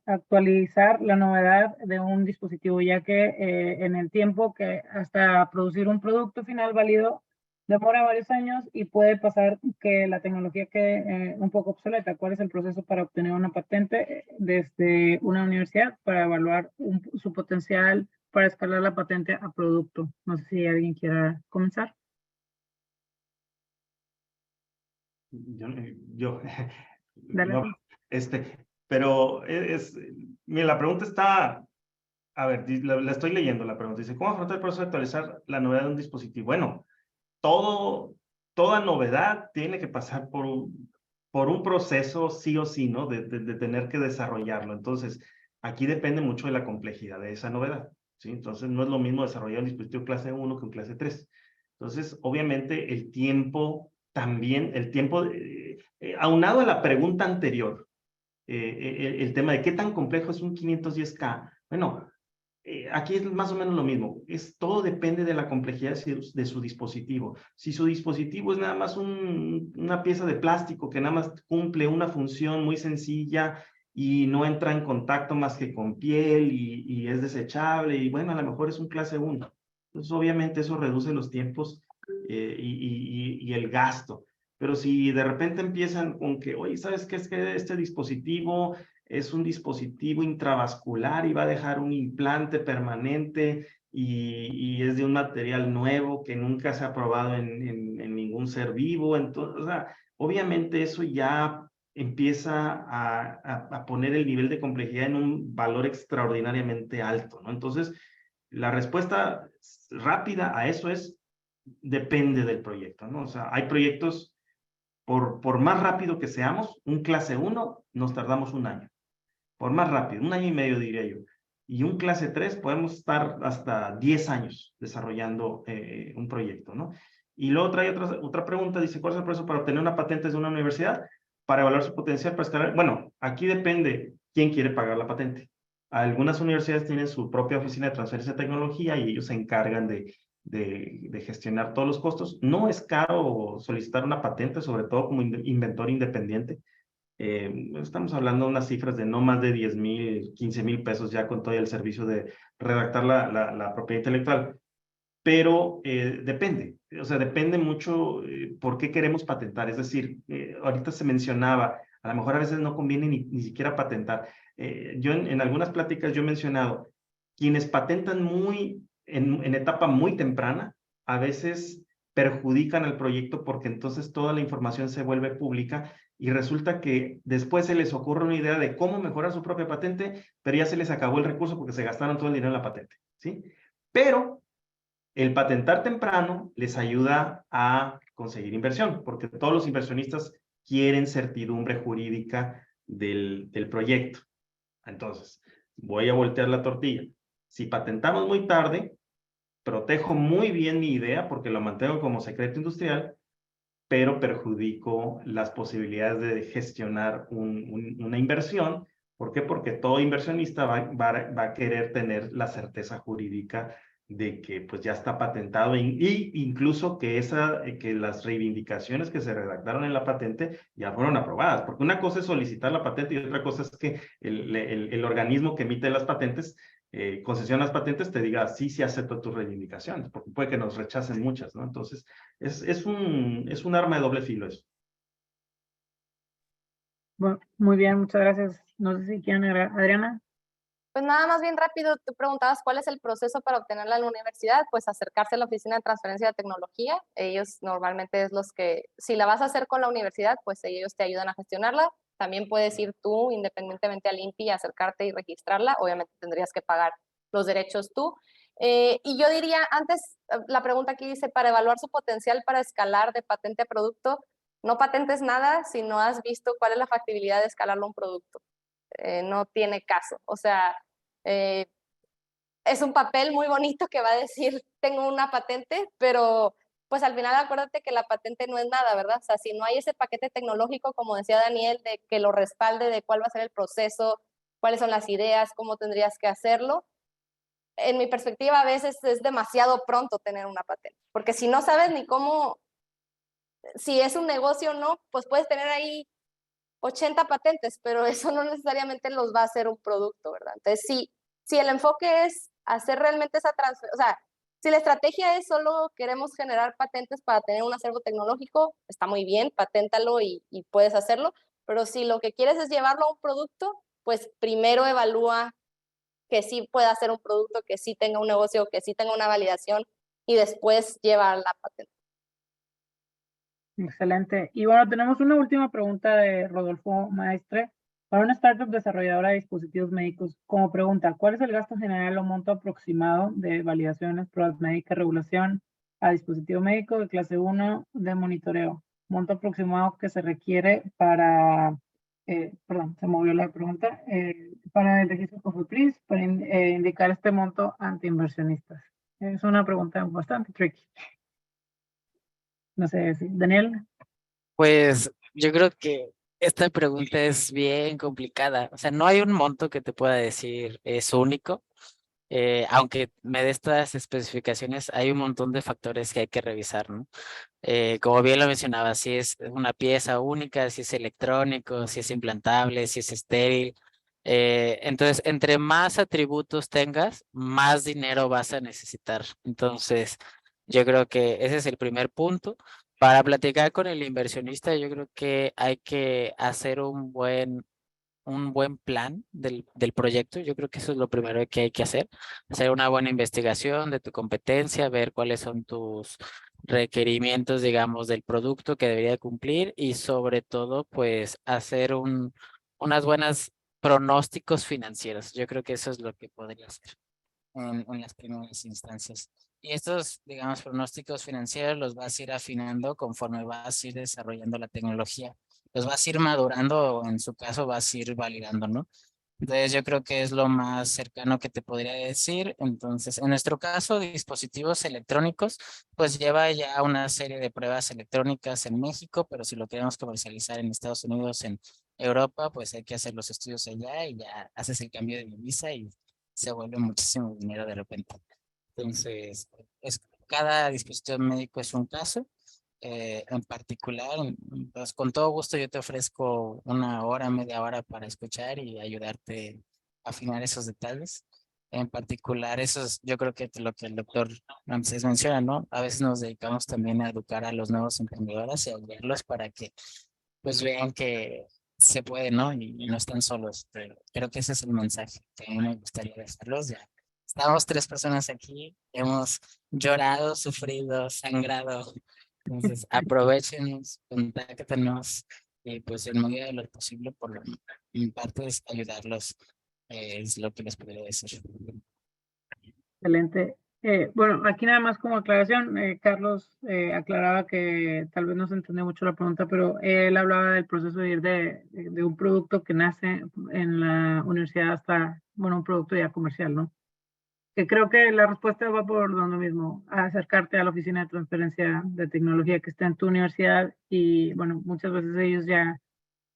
actualizar la novedad de un dispositivo, ya que en el tiempo que hasta producir un producto final válido demora varios años y puede pasar que la tecnología quede un poco obsoleta? ¿Cuál es el proceso para obtener una patente desde una universidad para evaluar su potencial para escalar la patente a producto? No sé si alguien quiera comenzar. Yo Dale. no, pero mira, la pregunta está, a ver, la estoy leyendo la pregunta, dice, ¿cómo afrontar el proceso de actualizar la novedad de un dispositivo? Bueno, toda novedad tiene que pasar por un proceso sí o sí, ¿no? De tener que desarrollarlo. Entonces, aquí depende mucho de la complejidad de esa novedad, ¿sí? Entonces, no es lo mismo desarrollar un dispositivo clase 1 que un clase 3. Entonces, obviamente, el tiempo también, aunado a la pregunta anterior, el tema de qué tan complejo es un 510K. Bueno, aquí es más o menos lo mismo. Todo depende de la complejidad de su dispositivo. Si su dispositivo es nada más una pieza de plástico que nada más cumple una función muy sencilla y no entra en contacto más que con piel y es desechable, y bueno, a lo mejor es un clase 1. Entonces, obviamente, eso reduce los tiempos y el gasto. Pero si de repente empiezan con que, oye, ¿sabes qué? Es que este dispositivo es un dispositivo intravascular y va a dejar un implante permanente y es de un material nuevo que nunca se ha probado en ningún ser vivo. Entonces, o sea, obviamente eso ya empieza a poner el nivel de complejidad en un valor extraordinariamente alto, ¿no? Entonces, la respuesta rápida a eso depende del proyecto, ¿no? O sea, hay proyectos, por más rápido que seamos, un clase 1 nos tardamos un año. Por más rápido, un año y medio diría yo. Y un clase 3 podemos estar hasta 10 años desarrollando un proyecto, ¿no? Y luego trae otra pregunta, dice, ¿cuál es el proceso para obtener una patente desde una universidad? Para evaluar su potencial para escalar. Bueno, aquí depende quién quiere pagar la patente. Algunas universidades tienen su propia oficina de transferencia de tecnología y ellos se encargan de gestionar todos los costos. No es caro solicitar una patente, sobre todo como inventor independiente. Estamos hablando de unas cifras de no más de 10,000, 15,000 pesos ya con todo el servicio de redactar la propiedad intelectual. pero depende, o sea, depende mucho por qué queremos patentar. Es decir, ahorita se mencionaba, a lo mejor a veces no conviene ni siquiera patentar. Yo en algunas pláticas yo he mencionado, quienes patentan en etapa muy temprana, a veces perjudican al proyecto porque entonces toda la información se vuelve pública y resulta que después se les ocurre una idea de cómo mejorar su propia patente, pero ya se les acabó el recurso porque se gastaron todo el dinero en la patente, ¿sí? Pero el patentar temprano les ayuda a conseguir inversión, porque todos los inversionistas quieren certidumbre jurídica del proyecto. Entonces, voy a voltear la tortilla. Si patentamos muy tarde, protejo muy bien mi idea porque lo mantengo como secreto industrial, pero perjudico las posibilidades de gestionar una inversión. ¿Por qué? Porque todo inversionista va a querer tener la certeza jurídica de que pues ya está patentado y incluso que las reivindicaciones que se redactaron en la patente ya fueron aprobadas, porque una cosa es solicitar la patente y otra cosa es que el organismo que emite las patentes, concesiona las patentes, te diga sí, sí acepto tus reivindicaciones, porque puede que nos rechacen muchas, ¿no? Entonces, es un arma de doble filo eso. Bueno, muy bien, muchas gracias. No sé si quieren agregar, Adriana. Pues nada más bien rápido, tú preguntabas cuál es el proceso para obtenerla en la universidad, pues acercarse a la Oficina de Transferencia de Tecnología. Ellos normalmente es los que, si la vas a hacer con la universidad, pues ellos te ayudan a gestionarla. También puedes ir tú independientemente al INPI, acercarte y registrarla. Obviamente tendrías que pagar los derechos tú. Y yo diría, antes, la pregunta aquí dice, para evaluar su potencial para escalar de patente a producto, no patentes nada si no has visto cuál es la factibilidad de escalarlo a un producto. No tiene caso. O sea, es un papel muy bonito que va a decir, tengo una patente, pero pues al final acuérdate que la patente no es nada, ¿verdad? O sea, si no hay ese paquete tecnológico, como decía Daniel, de que lo respalde, de cuál va a ser el proceso, cuáles son las ideas, cómo tendrías que hacerlo, en mi perspectiva a veces es demasiado pronto tener una patente, porque si no sabes ni cómo, si es un negocio o no, pues puedes tener ahí 80 patentes, pero eso no necesariamente los va a hacer un producto, ¿verdad? Entonces, si el enfoque es hacer realmente esa transferencia, o sea, si la estrategia es solo queremos generar patentes para tener un acervo tecnológico, está muy bien, paténtalo y puedes hacerlo, pero si lo que quieres es llevarlo a un producto, pues primero evalúa que sí pueda ser un producto, que sí tenga un negocio, que sí tenga una validación y después llevar la patente. Excelente. Y bueno, tenemos una última pregunta de Rodolfo Maestre. Para una startup desarrolladora de dispositivos médicos, como pregunta, ¿cuál es el gasto general o monto aproximado de validaciones, pruebas médicas, regulación a dispositivo médico de clase 1 de monitoreo? Monto aproximado que se requiere para, perdón, se movió la pregunta, para el registro COFEPRIS, para indicar este monto ante inversionistas. Es una pregunta bastante tricky. No sé si, Daniel. Pues yo creo que esta pregunta es bien complicada. O sea, no hay un monto que te pueda decir es único. Aunque me dé estas especificaciones, hay un montón de factores que hay que revisar, ¿no? Como bien lo mencionaba, si es una pieza única, si es electrónico, si es implantable, si es estéril. Entonces, entre más atributos tengas, más dinero vas a necesitar. Entonces, yo creo que ese es el primer punto. Para platicar con el inversionista, yo creo que hay que hacer un buen plan del proyecto. Yo creo que eso es lo primero que hay que hacer. Hacer una buena investigación de tu competencia, ver cuáles son tus requerimientos, digamos, del producto que debería cumplir y sobre todo, pues, hacer unas buenas pronósticos financieros. Yo creo que eso es lo que podría hacer en las primeras instancias. Y estos, digamos, pronósticos financieros los vas a ir afinando conforme vas a ir desarrollando la tecnología. Los vas a ir madurando o en su caso vas a ir validando, ¿no? Entonces yo creo que es lo más cercano que te podría decir. Entonces, en nuestro caso, dispositivos electrónicos, pues lleva ya una serie de pruebas electrónicas en México, pero si lo queremos comercializar en Estados Unidos, en Europa, pues hay que hacer los estudios allá y ya haces el cambio de divisa y se vuelve muchísimo dinero de repente. Entonces, cada dispositivo médico es un caso en particular. Pues con todo gusto yo te ofrezco una hora, media hora para escuchar y ayudarte a afinar esos detalles. En particular, eso es, yo creo que lo que el doctor Ramsés menciona, ¿no? A veces nos dedicamos también a educar a los nuevos emprendedores y a guiarlos para que pues vean que se puede, ¿no? Y no están solos. Pero creo que ese es el mensaje que a mí me gustaría dejarlos ya. Estamos 3 personas aquí, hemos llorado, sufrido, sangrado. Entonces, aprovechen, contáctenos y pues en medida de lo posible, mi parte es ayudarlos, es lo que les podría decir. Excelente. Bueno, aquí nada más como aclaración, Carlos aclaraba que tal vez no se entendió mucho la pregunta, pero él hablaba del proceso de ir de un producto que nace en la universidad hasta, bueno, un producto ya comercial, ¿no? Que creo que la respuesta va por donde mismo, a acercarte a la oficina de transferencia de tecnología que está en tu universidad y, bueno, muchas veces ellos ya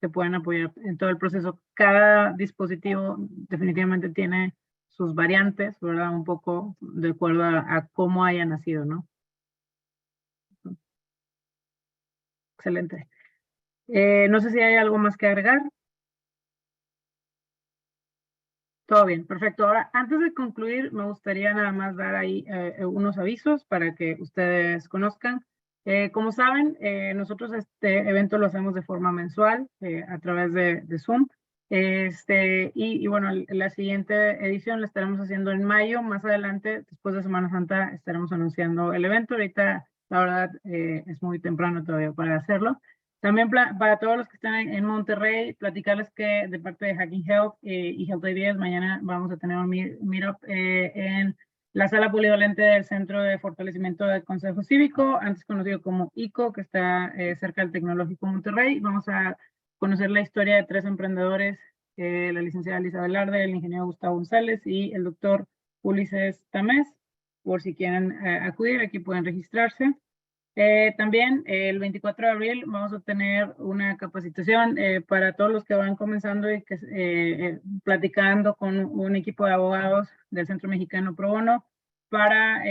te pueden apoyar en todo el proceso. Cada dispositivo definitivamente tiene sus variantes, ¿verdad? Un poco de acuerdo a cómo haya nacido, ¿no? Excelente. No sé si hay algo más que agregar. Todo bien, perfecto. Ahora, antes de concluir, me gustaría nada más dar ahí unos avisos para que ustedes conozcan. Como saben, nosotros este evento lo hacemos de forma mensual a través de Zoom. Y bueno, la siguiente edición la estaremos haciendo en mayo. Más adelante, después de Semana Santa, estaremos anunciando el evento. Ahorita, la verdad, es muy temprano todavía para hacerlo. También para todos los que están en Monterrey, platicarles que de parte de Hacking Health y Health Ideas, mañana vamos a tener un meetup en la sala polivalente del Centro de Fortalecimiento del Consejo Cívico, antes conocido como ICO, que está cerca del Tecnológico Monterrey. Vamos a conocer la historia de 3 emprendedores, la licenciada Elisa Velarde, el ingeniero Gustavo González y el doctor Ulises Tamés. Por si quieren acudir, aquí pueden registrarse. También el 24 de abril vamos a tener una capacitación para todos los que van comenzando y que platicando con un equipo de abogados del Centro Mexicano Pro Bono para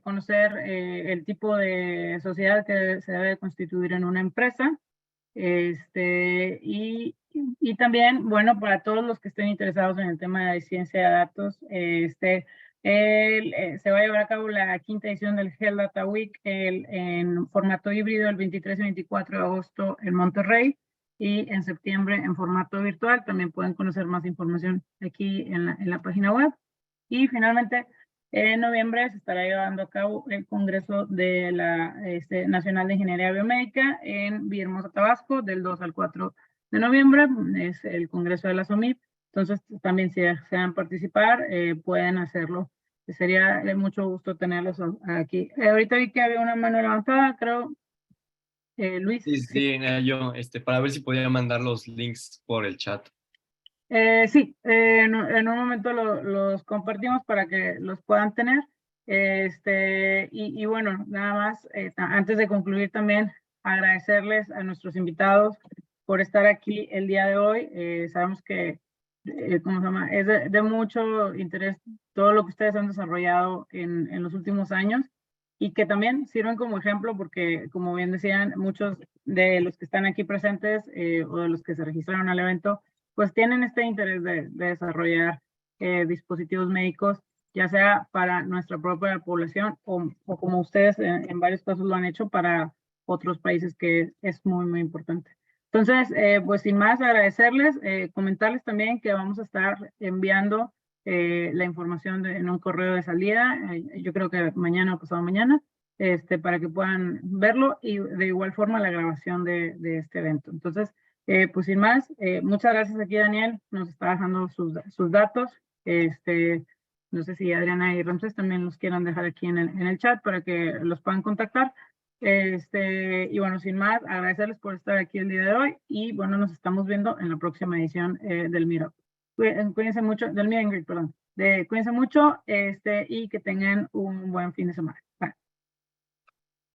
conocer el tipo de sociedad que se debe constituir en una empresa. Y también, bueno, para todos los que estén interesados en el tema de ciencia de datos, se va a llevar a cabo la 5ª edición del Health Data Week en formato híbrido el 23 y 24 de agosto en Monterrey y en septiembre en formato virtual. También pueden conocer más información aquí en la página web. Y finalmente, en noviembre se estará llevando a cabo el Congreso de la Nacional de Ingeniería Biomédica en Villahermosa, Tabasco, del 2 al 4 de noviembre. Es el Congreso de la SOMIP. Entonces, también si desean participar, pueden hacerlo. Sería de mucho gusto tenerlos aquí. Ahorita vi que había una mano levantada, creo. Luis. Sí, era yo, para ver si podía mandar los links por el chat. Sí, en un momento los compartimos para que los puedan tener. Y bueno, nada más, antes de concluir también, agradecerles a nuestros invitados por estar aquí el día de hoy. Sabemos que, ¿cómo se llama? Es de mucho interés todo lo que ustedes han desarrollado en los últimos años y que también sirven como ejemplo porque, como bien decían, muchos de los que están aquí presentes o de los que se registraron al evento, pues tienen este interés de desarrollar dispositivos médicos, ya sea para nuestra propia población o como ustedes en varios casos lo han hecho para otros países, que es muy, muy importante. Entonces, pues sin más, agradecerles, comentarles también que vamos a estar enviando la información en un correo de salida, yo creo que mañana o pasado mañana, para que puedan verlo y de igual forma la grabación de este evento. Entonces, pues sin más, muchas gracias aquí Daniel, nos está dejando sus datos. No sé si Adriana y Ramsés también los quieran dejar aquí en el chat para que los puedan contactar. Y bueno, sin más, agradecerles por estar aquí el día de hoy y bueno, nos estamos viendo en la próxima edición del Meetup. Cuídense mucho, del Meet and Greet, perdón. Cuídense mucho y que tengan un buen fin de semana.